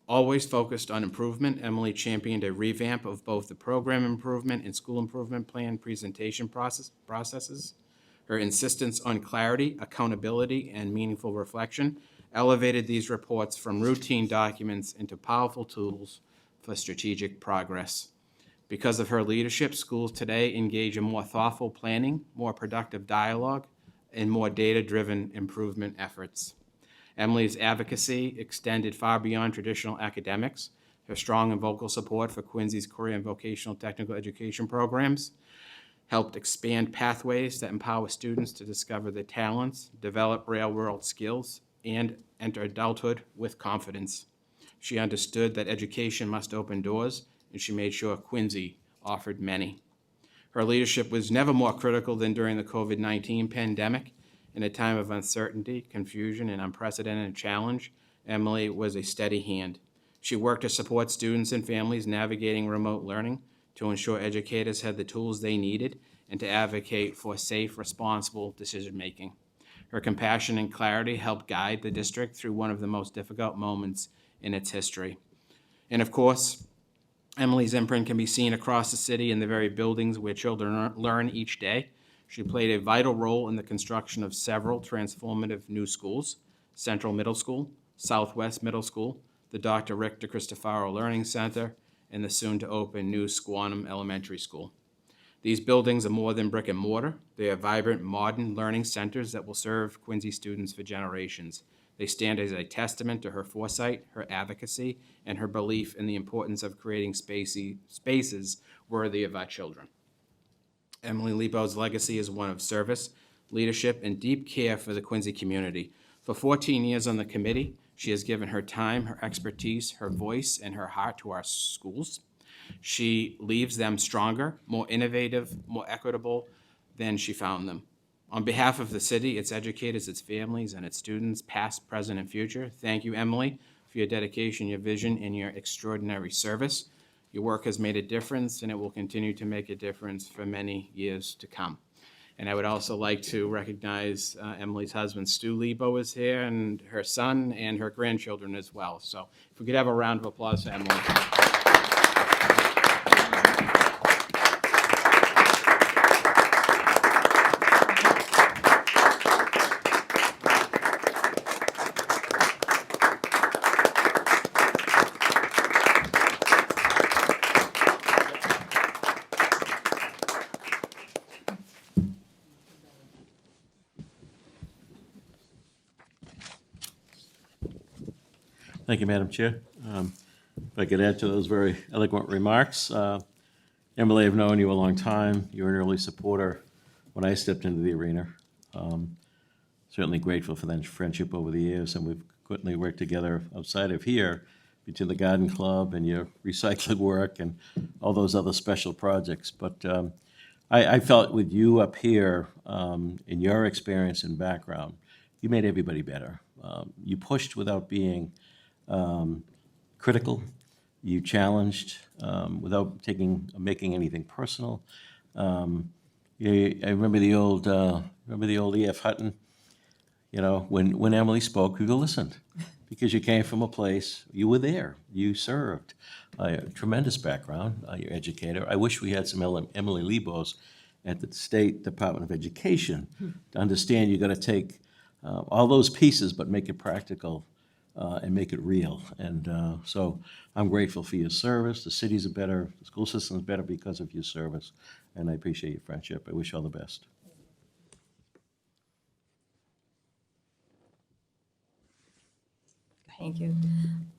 Always focused on improvement, Emily championed a revamp of both the program improvement and school improvement plan presentation processes. Her insistence on clarity, accountability, and meaningful reflection elevated these reports from routine documents into powerful tools for strategic progress. Because of her leadership, schools today engage in more thoughtful planning, more productive dialogue, and more data-driven improvement efforts. Emily's advocacy extended far beyond traditional academics. Her strong and vocal support for Quincy's career and vocational technical education programs helped expand pathways that empower students to discover their talents, develop real-world skills, and enter adulthood with confidence. She understood that education must open doors, and she made sure Quincy offered many. Her leadership was never more critical than during the COVID-19 pandemic. In a time of uncertainty, confusion, and unprecedented challenge, Emily was a steady hand. She worked to support students and families navigating remote learning, to ensure educators had the tools they needed, and to advocate for safe, responsible decision-making. Her compassion and clarity helped guide the district through one of the most difficult moments in its history. And of course, Emily's imprint can be seen across the city in the very buildings where children learn each day. She played a vital role in the construction of several transformative new schools: Central Middle School, Southwest Middle School, the Dr. Rick DeCristofaro Learning Center, and the soon-to-open new Squantum Elementary School. These buildings are more than brick and mortar. They are vibrant, modern learning centers that will serve Quincy students for generations. They stand as a testament to her foresight, her advocacy, and her belief in the importance of creating spaces worthy of our children. Emily Lebo's legacy is one of service, leadership, and deep care for the Quincy community. For 14 years on the committee, she has given her time, her expertise, her voice, and her heart to our schools. She leaves them stronger, more innovative, more equitable than she found them. On behalf of the city, its educators, its families, and its students, past, present, and future, thank you, Emily, for your dedication, your vision, and your extraordinary service. Your work has made a difference, and it will continue to make a difference for many years to come. And I would also like to recognize Emily's husband, Stu Lebo, is here, and her son and her grandchildren as well. So if we could have a round of applause for Emily. Thank you, Madam Chair. If I could add to those very eloquent remarks, Emily, I've known you a long time. You were an early supporter when I stepped into the arena. Certainly grateful for that friendship over the years, and we've quickly worked together outside of here between the Garden Club and your recycling work and all those other special projects. But I felt with you up here, in your experience and background, you made everybody better. You pushed without being critical. You challenged without making anything personal. I remember the old E.F. Hutton. You know, when Emily spoke, you listened, because you came from a place, you were there, you served. Tremendous background, you're an educator. I wish we had some Emily Lebos at the State Department of Education to understand you got to take all those pieces but make it practical and make it real. And so I'm grateful for your service. The city's better, the school system's better because of your service, and I appreciate your friendship. I wish you all the best. Thank you.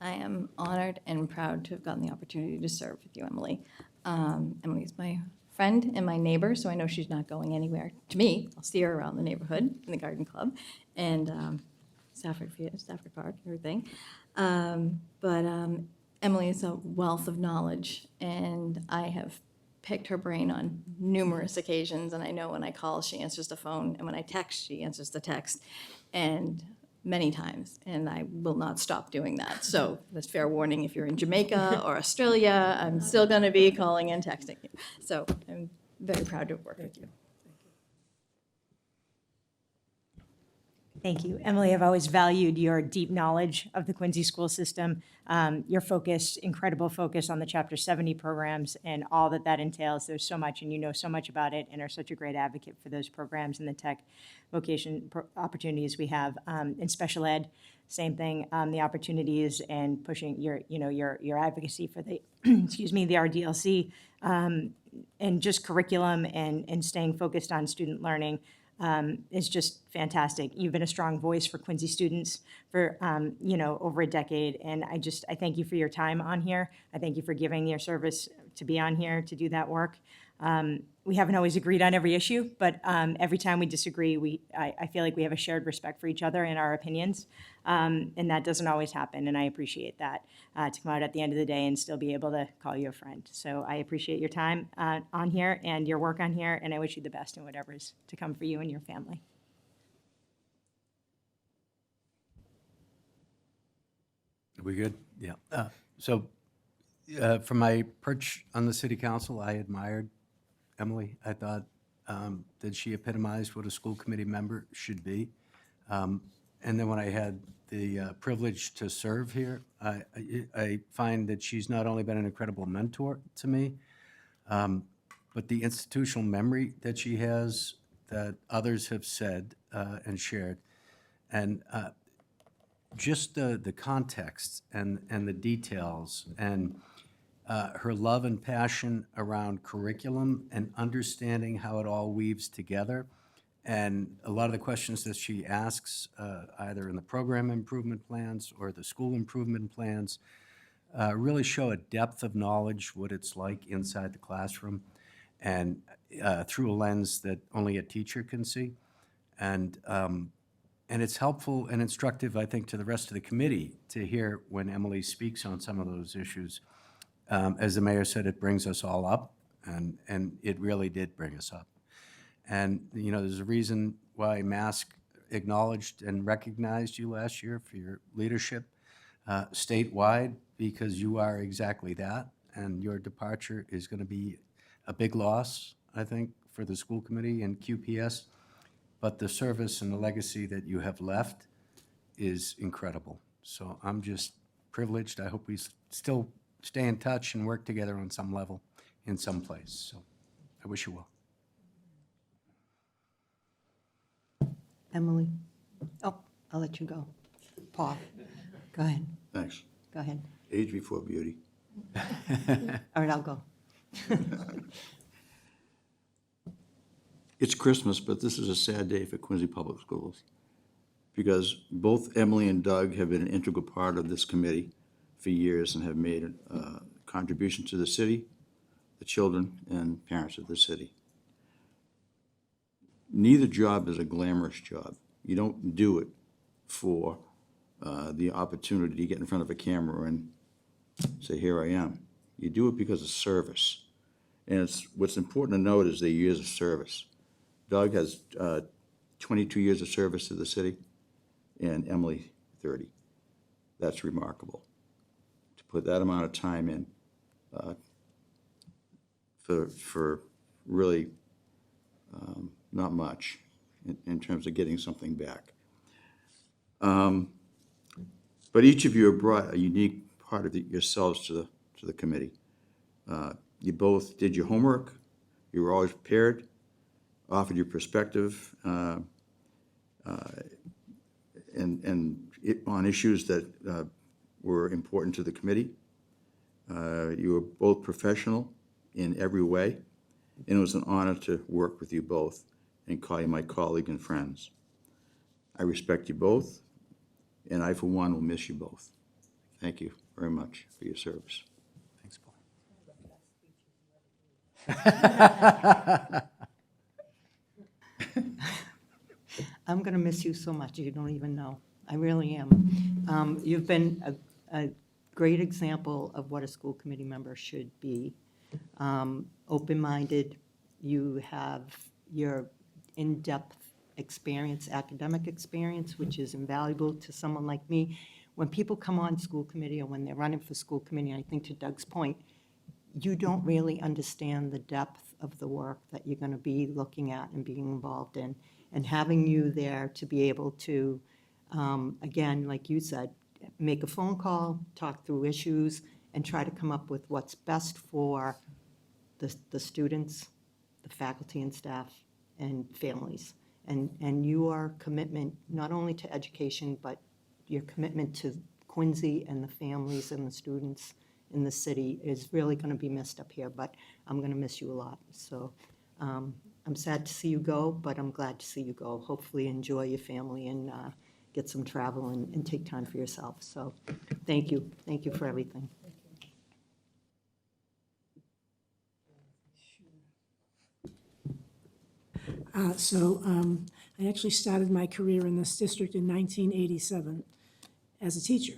I am honored and proud to have gotten the opportunity to serve with you, Emily. Emily is my friend and my neighbor, so I know she's not going anywhere. To me, I'll see her around the neighborhood in the garden club and Stafford Park, everything. But Emily is a wealth of knowledge, and I have picked her brain on numerous occasions, and I know when I call, she answers the phone, and when I text, she answers the text, and many times, and I will not stop doing that. So that's fair warning, if you're in Jamaica or Australia, I'm still going to be calling and texting you. So I'm very proud to work with you. Thank you. Emily, I've always valued your deep knowledge of the Quincy school system, your focus, incredible focus on the Chapter 70 programs and all that that entails. There's so much, and you know so much about it, and are such a great advocate for those programs and the tech vocation opportunities we have. In special ed, same thing, the opportunities and pushing your advocacy for the, excuse me, the RDLC, and just curriculum and staying focused on student learning. Is just fantastic. You've been a strong voice for Quincy students for, over a decade. And I thank you for your time on here. I thank you for giving your service to be on here to do that work. We haven't always agreed on every issue, but every time we disagree, I feel like we have a shared respect for each other and our opinions. And that doesn't always happen, and I appreciate that, to come out at the end of the day and still be able to call you a friend. So I appreciate your time on here and your work on here, and I wish you the best in whatever's to come for you and your family. Are we good? Yeah. So from my perch on the city council, I admired Emily. I thought that she epitomized what a school committee member should be. And then when I had the privilege to serve here, I find that she's not only been an incredible mentor to me, but the institutional memory that she has that others have said and shared. And just the context and the details and her love and passion around curriculum and understanding how it all weaves together. And a lot of the questions that she asks, either in the program improvement plans or the school improvement plans, really show a depth of knowledge, what it's like inside the classroom, and through a lens that only a teacher can see. And it's helpful and instructive, I think, to the rest of the committee to hear when Emily speaks on some of those issues. As the mayor said, it brings us all up, and it really did bring us up. And, there's a reason why Mask acknowledged and recognized you last year for your leadership statewide, because you are exactly that, and your departure is going to be a big loss, I think, for the school committee and QPS. But the service and the legacy that you have left is incredible. So I'm just privileged. I hope we still stay in touch and work together on some level in some place. So I wish you well. Emily? Oh, I'll let you go. Paul, go ahead, Thanks. go ahead. Age before beauty. All right, I'll go. It's Christmas, but this is a sad day for Quincy Public Schools, because both Emily and Doug have been an integral part of this committee for years and have made a contribution to the city, the children, and parents of the city. Neither job is a glamorous job. You don't do it for the opportunity to get in front of a camera and say, here I am. You do it because of service. And what's important to note is the years of service. Doug has 22 years of service to the city, and Emily 30. That's remarkable. To put that amount of time in for really not much in terms of getting something back. But each of you have brought a unique part of yourselves to the committee. You both did your homework. You were always prepared, offered your perspective, and on issues that were important to the committee. You were both professional in every way, and it was an honor to work with you both and call you my colleague and friends. I respect you both, and I, for one, will miss you both. Thank you very much for your service. Thanks, Paul. I'm going to miss you so much, you don't even know. I really am. You've been a great example of what a school committee member should be. Open-minded, you have your in-depth experience, academic experience, which is invaluable to someone like me. When people come on school committee or when they're running for school committee, I think to Doug's point, you don't really understand the depth of the work that you're going to be looking at and being involved in. And having you there to be able to, again, like you said, make a phone call, talk through issues, and try to come up with what's best for the students, the faculty and staff, and families. And your commitment, not only to education, but your commitment to Quincy and the families and the students in the city is really going to be missed up here, but I'm going to miss you a lot. So I'm sad to see you go, but I'm glad to see you go. Hopefully enjoy your family and get some travel and take time for yourself. So thank you. Thank you for everything. I actually started my career in this district in 1987 as a teacher.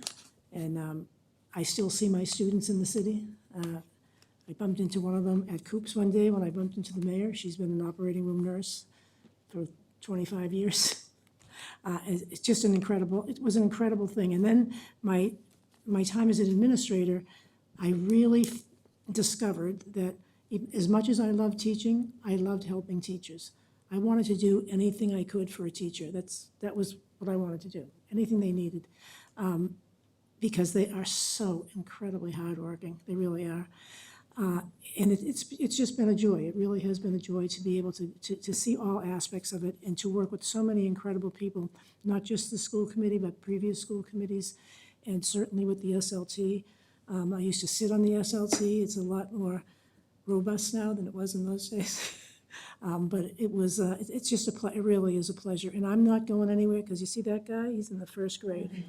And I still see my students in the city. I bumped into one of them at Coops one day when I bumped into the mayor. She's been an operating room nurse for 25 years. It's just it was an incredible thing. And then my time as an administrator, I really discovered that as much as I loved teaching, I loved helping teachers. I wanted to do anything I could for a teacher. That was what I wanted to do, anything they needed, because they are so incredibly hardworking. They really are. And it's just been a joy. It really has been a joy to be able to see all aspects of it and to work with so many incredible people, not just the school committee, but previous school committees, and certainly with the SLT. I used to sit on the SLT. It's a lot more robust now than it was in those days. But it's just it really is a pleasure. And I'm not going anywhere, because you see that guy? He's in the first grade.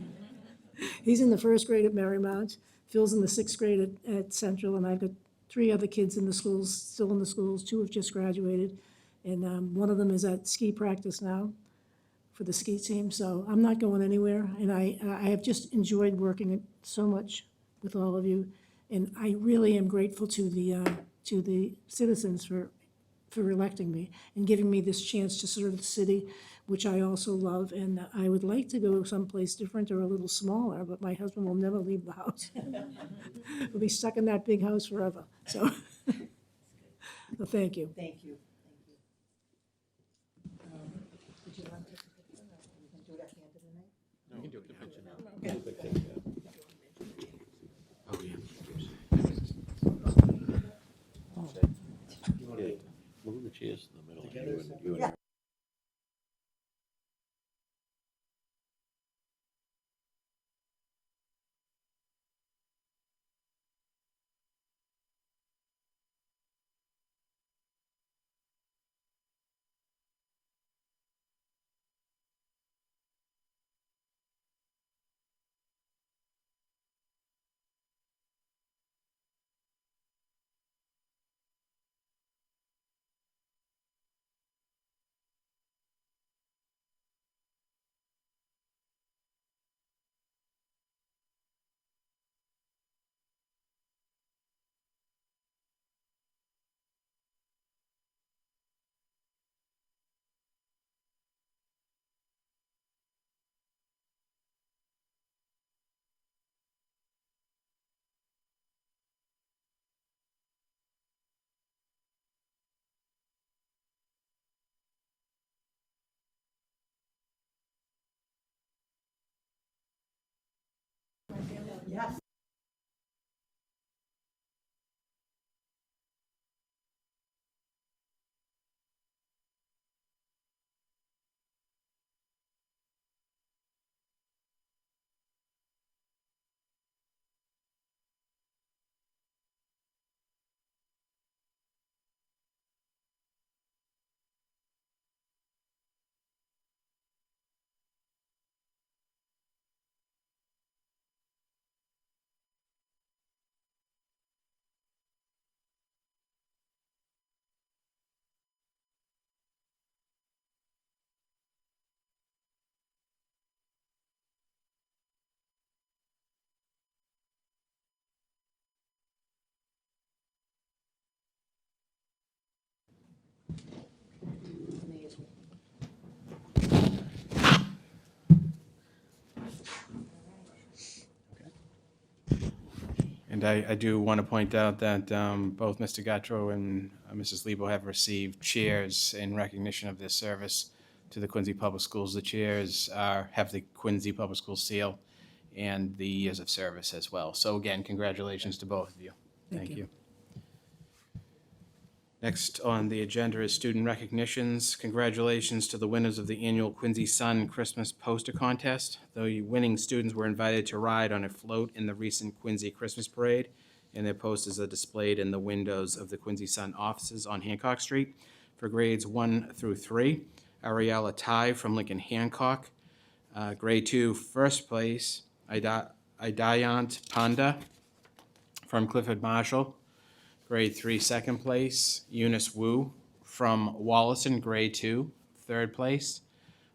He's in the first grade at Marymount. Phil's in the sixth grade at Central, and I've got 3 other kids in the schools, still in the schools. 2 have just graduated, and one of them is at ski practice now for the ski team. So I'm not going anywhere, and I have just enjoyed working so much with all of you, and I really am grateful to the citizens for electing me and giving me this chance to serve the city, which I also love. And I would like to go someplace different or a little smaller, but my husband will never leave the house. We'll be stuck in that big house forever. So, so thank you. Thank you. Would you like to take a picture? Or we can do it at the end of the night? We can do it convention. Oh, yeah. Move the chairs in the middle. You and And I do want to point out that both Mr. Gutro and Mrs. Lebo have received chairs in recognition of their service to the Quincy Public Schools. The chairs have the Quincy Public Schools seal and the years of service as well. So again, congratulations to both of you. Thank you. Next on the agenda is student recognitions. Congratulations to the winners of the annual Quincy Sun Christmas Poster Contest. The winning students were invited to ride on a float in the recent Quincy Christmas Parade, and their posters are displayed in the windows of the Quincy Sun offices on Hancock Street. For grades 1 through 3, Ariella Tai from Lincoln Hancock. Grade 2, first place, Idayant Panda from Clifford Marshall. Grade 3, second place, Eunice Wu from Wollaston, grade 2, third place.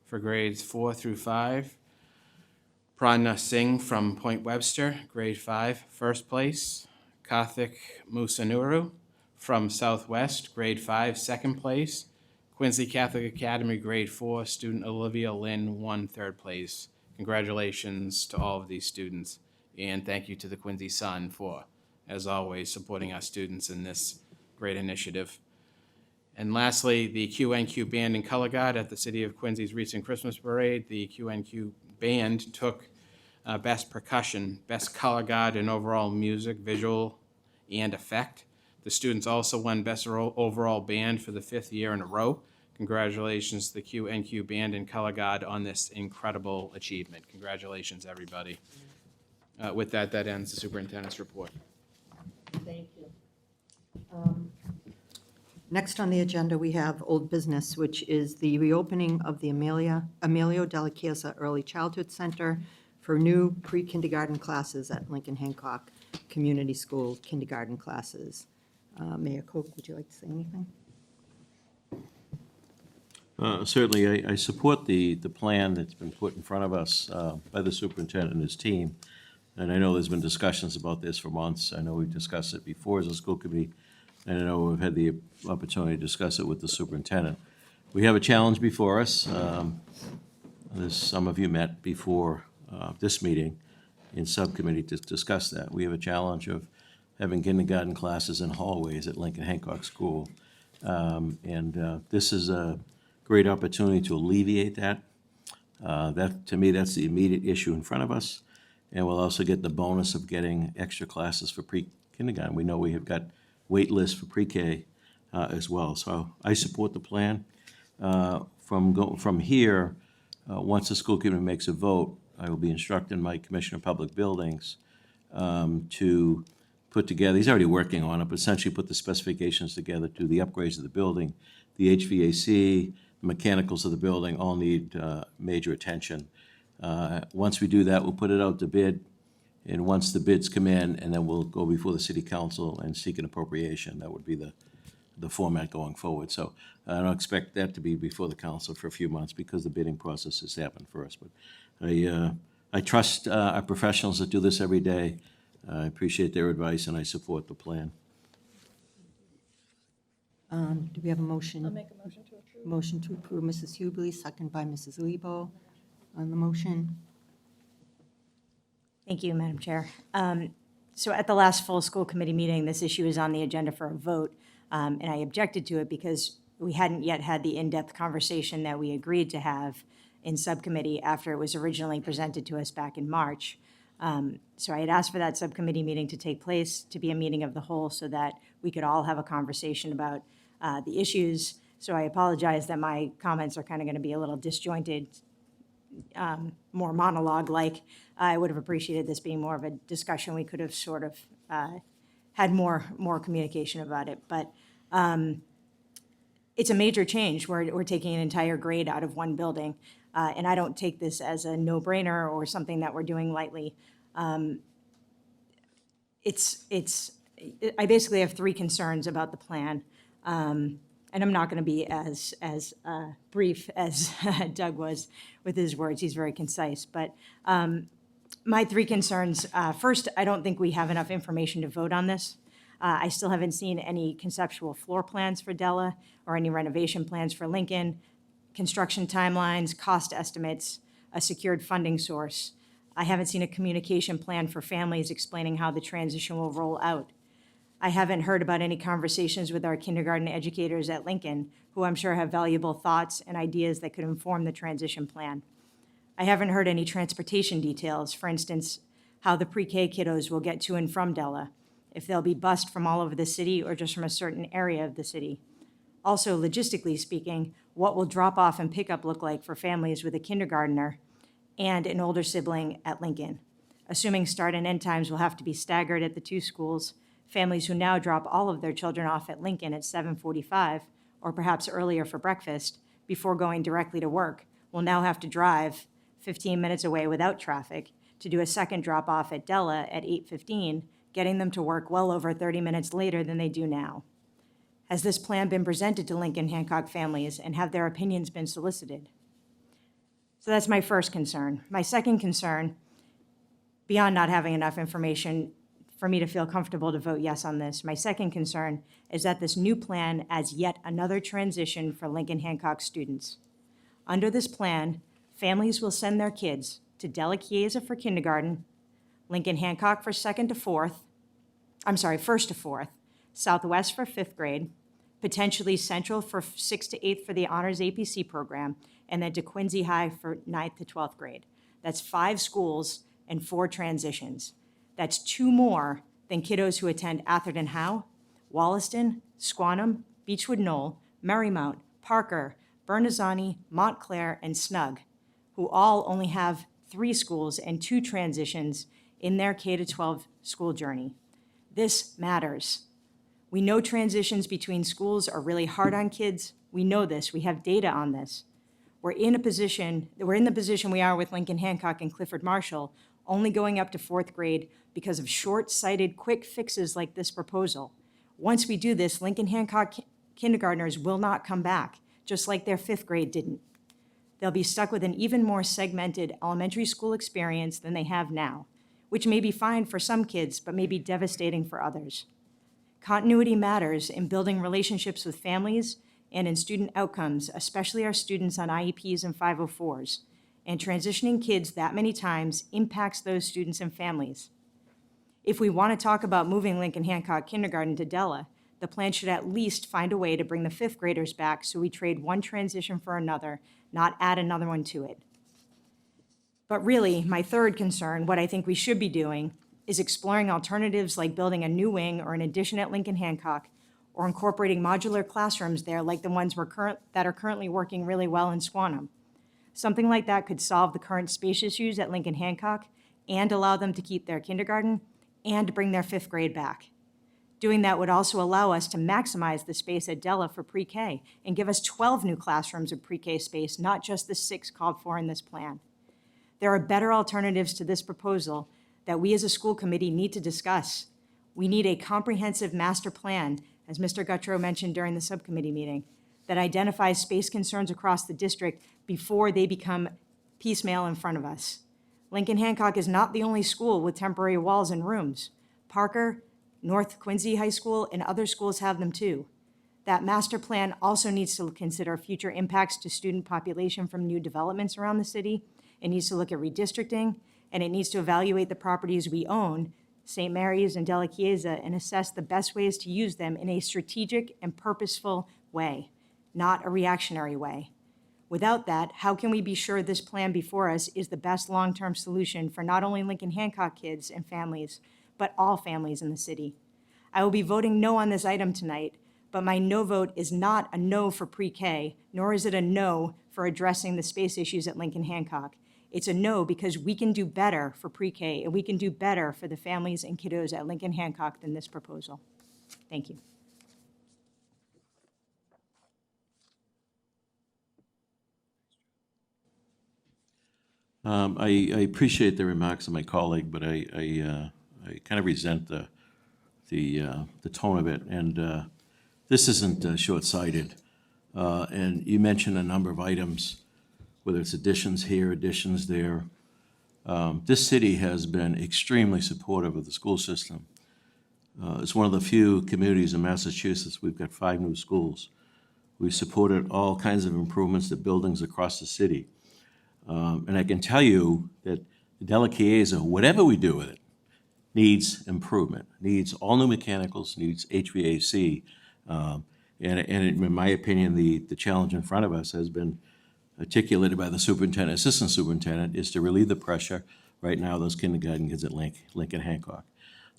For grades 4 through 5, Prana Singh from Point Webster, grade 5, first place. Karthik Musanuru from Southwest, grade 5, second place. Quincy Catholic Academy, grade 4, student Olivia Lynn won third place. Congratulations to all of these students, and thank you to the Quincy Sun for, as always, supporting our students in this great initiative. And lastly, the QNQ Band and Color Guard at the City of Quincy's recent Christmas Parade. The QNQ Band took Best Percussion, Best Color Guard, and Overall Music, Visual, and Effect. The students also won Best Overall Band for the 5th year in a row. Congratulations to the QNQ Band and Color Guard on this incredible achievement. Congratulations, everybody. With that, that ends the superintendent's report. Thank you. Next on the agenda, we have old business, which is the reopening of the Amelio Della Chiesa Early Childhood Center for new pre-kindergarten classes at Lincoln Hancock Community School kindergarten classes. Mayor Koch, would you like to say anything? Certainly, I support the plan that's been put in front of us by the superintendent and his team. And I know there's been discussions about this for months. I know we've discussed it before as a school committee, and I know we've had the opportunity to discuss it with the superintendent. We have a challenge before us. As some of you met before this meeting in subcommittee to discuss that. We have a challenge of having kindergarten classes in hallways at Lincoln Hancock School. This is a great opportunity to alleviate that. To me, that's the immediate issue in front of us. And we'll also get the bonus of getting extra classes for pre-kindergarten. We know we have got wait lists for pre-K as well. So I support the plan. From here, once the school committee makes a vote, I will be instructing my Commissioner of Public Buildings to put together, he's already working on it, but essentially put the specifications together to the upgrades of the building. The HVAC, mechanicals of the building all need major attention. Once we do that, we'll put it out to bid, and once the bids come in, and then we'll go before the city council and seek an appropriation. That would be the format going forward. So I don't expect that to be before the council for a few months because the bidding process has happened first. But I trust our professionals that do this every day. I appreciate their advice, and I support the plan. Do we have a motion? I'll make a motion to approve. Motion to approve, Mrs. Hubley, second by Mrs. Lebo. On the motion, Thank you, Madam Chair. So at the last full school committee meeting, this issue was on the agenda for a vote, and I objected to it because we hadn't yet had the in-depth conversation that we agreed to have in subcommittee after it was originally presented to us back in March. So I had asked for that subcommittee meeting to take place, to be a meeting of the whole, so that we could all have a conversation about the issues. So I apologize that my comments are kind of going to be a little disjointed, more monologue-like. I would have appreciated this being more of a discussion. We could have sort of had more communication about it. But it's a major change. We're taking an entire grade out of one building. And I don't take this as a no-brainer or something that we're doing lightly. I basically have 3 concerns about the plan. And I'm not going to be as brief as Doug was with his words. He's very concise. But my 3 concerns, first, I don't think we have enough information to vote on this. I still haven't seen any conceptual floor plans for Della or any renovation plans for Lincoln, construction timelines, cost estimates, a secured funding source. I haven't seen a communication plan for families explaining how the transition will roll out. I haven't heard about any conversations with our kindergarten educators at Lincoln, who I'm sure have valuable thoughts and ideas that could inform the transition plan. I haven't heard any transportation details, for instance, how the pre-K kiddos will get to and from Della, if they'll be bused from all over the city or just from a certain area of the city. Also, logistically speaking, what will drop-off and pickup look like for families with a kindergartner and an older sibling at Lincoln? Assuming start and end times will have to be staggered at the two schools, families who now drop all of their children off at Lincoln at 7:45, or perhaps earlier for breakfast, before going directly to work, will now have to drive 15 minutes away without traffic to do a second drop-off at Della at 8:15, getting them to work well over 30 minutes later than they do now. Has this plan been presented to Lincoln Hancock families, and have their opinions been solicited? So that's my first concern. My second concern, beyond not having enough information for me to feel comfortable to vote yes on this, my second concern is that this new plan adds yet another transition for Lincoln Hancock students. Under this plan, families will send their kids to Della Chiesa for kindergarten, Lincoln Hancock for first to fourth, Southwest for fifth grade, potentially Central for 6th to 8th for the Honors APC program, and then to Quincy High for 9th to 12th grade. That's 5 schools and 4 transitions. That's 2 more than kiddos who attend Atherton Howe, Wollaston, Squantum, Beechwood Knoll, Marymount, Parker, Bernazzani, Montclair, and Snug, who all only have 3 schools and 2 transitions in their K-12 school journey. This matters. We know transitions between schools are really hard on kids. We know this. We have data on this. We're in the position we are with Lincoln Hancock and Clifford Marshall, only going up to 4th grade because of short-sighted quick fixes like this proposal. Once we do this, Lincoln Hancock kindergartners will not come back, just like their 5th grade didn't. They'll be stuck with an even more segmented elementary school experience than they have now, which may be fine for some kids, but may be devastating for others. Continuity matters in building relationships with families and in student outcomes, especially our students on IEPs and 504s. And transitioning kids that many times impacts those students and families. If we want to talk about moving Lincoln Hancock Kindergarten to Della, the plan should at least find a way to bring the 5th graders back so we trade one transition for another, not add another one to it. But really, my third concern, what I think we should be doing, is exploring alternatives like building a new wing or an addition at Lincoln Hancock, or incorporating modular classrooms there like the ones that are currently working really well in Squantum. Something like that could solve the current space issues at Lincoln Hancock and allow them to keep their kindergarten and bring their 5th grade back. Doing that would also allow us to maximize the space at Della for pre-K and give us 12 new classrooms of pre-K space, not just the 6 called for in this plan. There are better alternatives to this proposal that we as a school committee need to discuss. We need a comprehensive master plan, as Mr. Gutro mentioned during the subcommittee meeting, that identifies space concerns across the district before they become piecemeal in front of us. Lincoln Hancock is not the only school with temporary walls and rooms. Parker, North Quincy High School, and other schools have them too. That master plan also needs to consider future impacts to student population from new developments around the city. It needs to look at redistricting, and it needs to evaluate the properties we own, St. Mary's and Della Chiesa, and assess the best ways to use them in a strategic and purposeful way, not a reactionary way. Without that, how can we be sure this plan before us is the best long-term solution for not only Lincoln Hancock kids and families, but all families in the city? I will be voting no on this item tonight, but my no vote is not a no for pre-K, nor is it a no for addressing the space issues at Lincoln Hancock. It's a no because we can do better for pre-K, and we can do better for the families and kiddos at Lincoln Hancock than this proposal. Thank you. I appreciate the remarks of my colleague, but I kind of resent the tone of it, and this isn't short-sighted. And you mentioned a number of items, whether it's additions here, additions there. This city has been extremely supportive of the school system. It's one of the few communities in Massachusetts, we've got 5 new schools. We've supported all kinds of improvements to buildings across the city. And I can tell you that Della Chiesa, whatever we do with it, needs improvement, needs all new mechanicals, needs HVAC. And in my opinion, the challenge in front of us has been articulated by the superintendent, assistant superintendent, is to relieve the pressure right now, those kindergarten kids at Lincoln Hancock.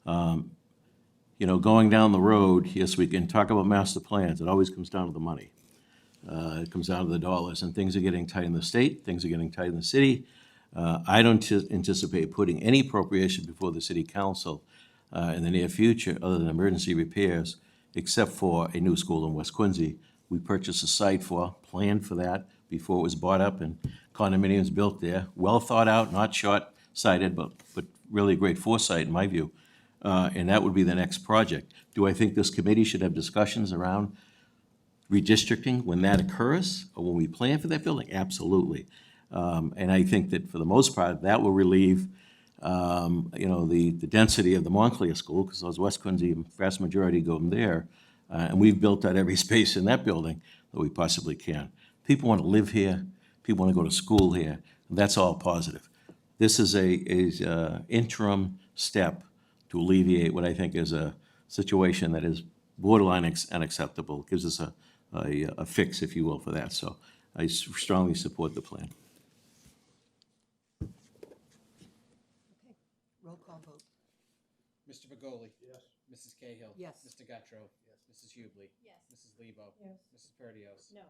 You know, going down the road, yes, we can talk about master plans, it always comes down to the money. It comes down to the dollars, and things are getting tight in the state, things are getting tight in the city. I don't anticipate putting any appropriation before the city council in the near future, other than emergency repairs, except for a new school in West Quincy. We purchased a site planned for that before it was bought up, and condominiums built there, well thought out, not short-sighted, but really great foresight in my view. And that would be the next project. Do I think this committee should have discussions around redistricting when that occurs, or when we plan for that building? Absolutely. And I think that for the most part, that will relieve, the density of the Montclair School, because those West Quincy, vast majority go there. And we've built out every space in that building that we possibly can. People want to live here, people want to go to school here, and that's all positive. This is a interim step to alleviate what I think is a situation that is borderline unacceptable. Gives us a fix, if you will, for that. So I strongly support the plan. Roll call vote. Mr. Begoli? Yes. Mrs. Cahill? Yes. Mr. Gutro? Yes. Mrs. Hubley? Yes. Mrs. Lebo? Yes. Mrs. Perdios? No.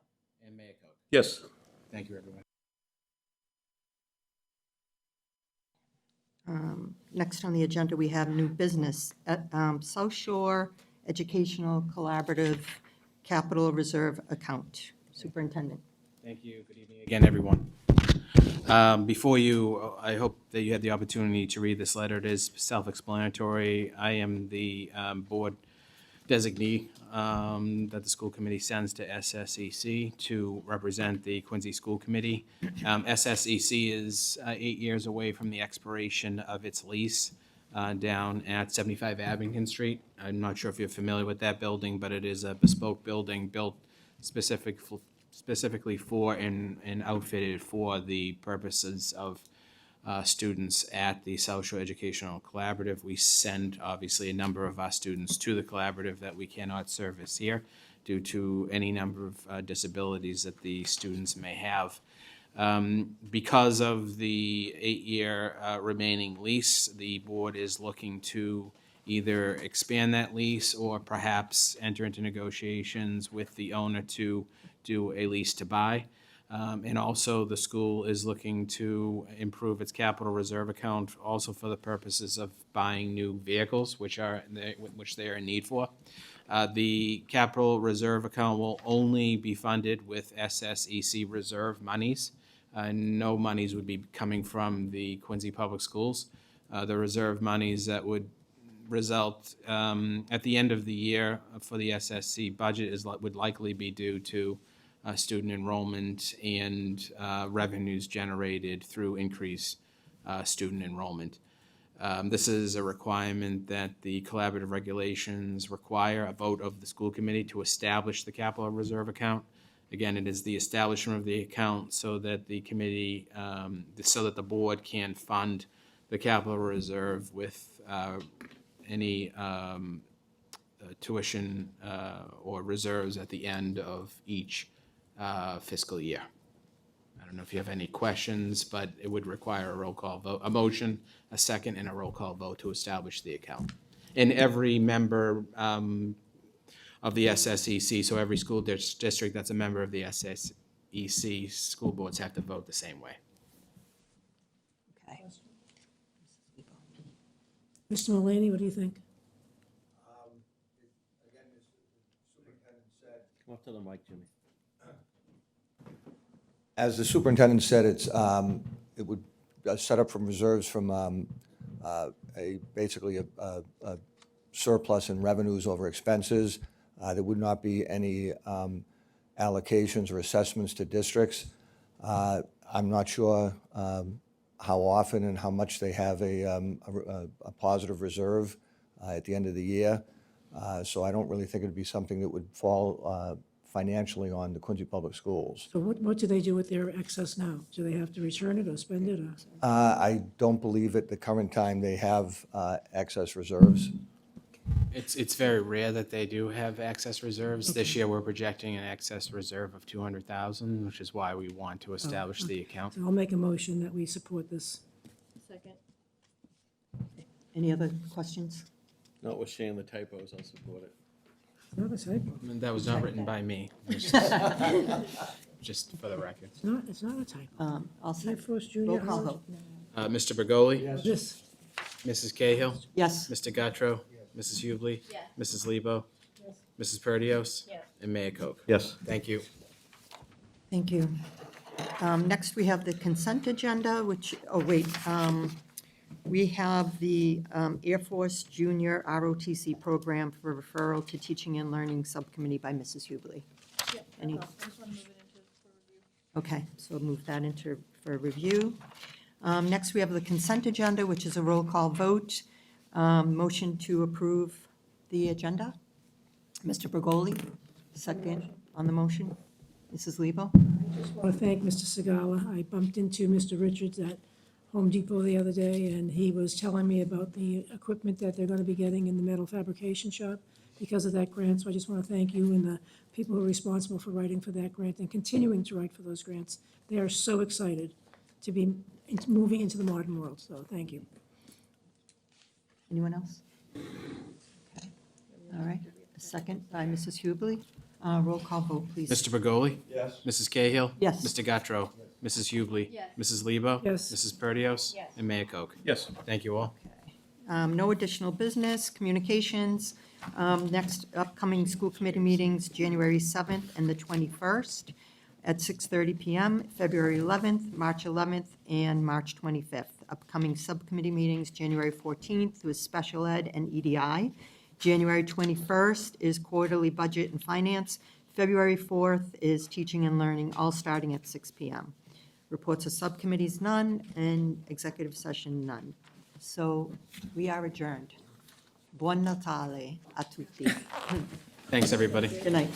And Mayor Koch. Yes. Thank you, everyone. Next on the agenda, we have new business. South Shore Educational Collaborative Capital Reserve Account. Superintendent. Thank you. Good evening again, everyone. Before you, I hope that you had the opportunity to read this letter. It is self-explanatory. I am the board designee that the school committee sends to SSEC to represent the Quincy School Committee. SSEC is 8 years away from the expiration of its lease down at 75 Abington Street. I'm not sure if you're familiar with that building, but it is a bespoke building built specifically for and outfitted for the purposes of students at the South Shore Educational Collaborative. We send, obviously, a number of our students to the collaborative that we cannot service here due to any number of disabilities that the students may have. Because of the 8-year remaining lease, the board is looking to either expand that lease or perhaps enter into negotiations with the owner to do a lease to buy. And also, the school is looking to improve its capital reserve account also for the purposes of buying new vehicles, which they are in need for. The capital reserve account will only be funded with SSEC reserve monies. No monies would be coming from the Quincy Public Schools. The reserve monies that would result at the end of the year for the SSC budget would likely be due to student enrollment and revenues generated through increased student enrollment. This is a requirement that the collaborative regulations require a vote of the school committee to establish the capital reserve account. Again, it is the establishment of the account so that the committee, so that the board can fund the capital reserve with any tuition or reserves at the end of each fiscal year. I don't know if you have any questions, but it would require a roll call vote, a motion, a second, and a roll call vote to establish the account. And every member of the SSEC, so every school district that's a member of the SSEC, school boards have to vote the same way. Okay. Mr. Mulaney, what do you think? Come up to the mic, Jimmy. As the superintendent said, it would set up from reserves from basically a surplus in revenues over expenses. There would not be any allocations or assessments to districts. I'm not sure how often and how much they have a positive reserve at the end of the year. So I don't really think it'd be something that would fall financially on the Quincy Public Schools. So what do they do with their excess now? Do they have to return it or spend it, or? I don't believe at the current time they have excess reserves. It's very rare that they do have excess reserves. This year, we're projecting an excess reserve of 200,000, which is why we want to establish the account. So I'll make a motion that we support this. Second. Any other questions? Notwithstanding the typos, I'll support it. It's not a typo. And that was not written by me, just for the record. It's not a typo. I'll Is that second. first Roll junior call college? vote. Mr. Bergoli? This, Mrs. Cahill? Yes. Mr. Gutro? Mrs. Hubley? Mrs. Lebo? Mrs. Perdios? And Mayor Koch. Yes. Thank you. Thank you. Next, we have the consent agenda, which, we have the Air Force Junior ROTC program for referral to Teaching and Learning Subcommittee by Mrs. Hubley. Any? Okay, so move that into for review. Next, we have the consent agenda, which is a roll call vote. Motion to approve the agenda. Mr. Bergoli, second on the motion. Mrs. Lebo? I want to thank Mr. Segala. I bumped into Mr. Richards at Home Depot the other day, and he was telling me about the equipment that they're going to be getting in the metal fabrication shop because of that grant. So I just want to thank you and the people who are responsible for writing for that grant and continuing to write for those grants. They are so excited to be moving into the modern world, so thank you. Anyone else? Okay. All right. A second by Mrs. Hubley. Roll call vote, please. Mr. Bergoli? Yes. Mrs. Cahill? Yes. Mr. Gutro? Mrs. Hubley? Mrs. Lebo? Yes. Mrs. Perdios? And Mayor Koch. Yes. Thank you all. No additional business, communications. Next upcoming school committee meetings, January 7th and the 21st at 6:30 PM, February 11th, March 11th, and March 25th. Upcoming subcommittee meetings, January 14th with special ed and EDI. January 21st is quarterly budget and finance. February 4th is teaching and learning, all starting at 6 PM. Reports of subcommittees, none, and executive session, none. So we are adjourned. Buon Natale a tutti. Thanks, everybody. Good night.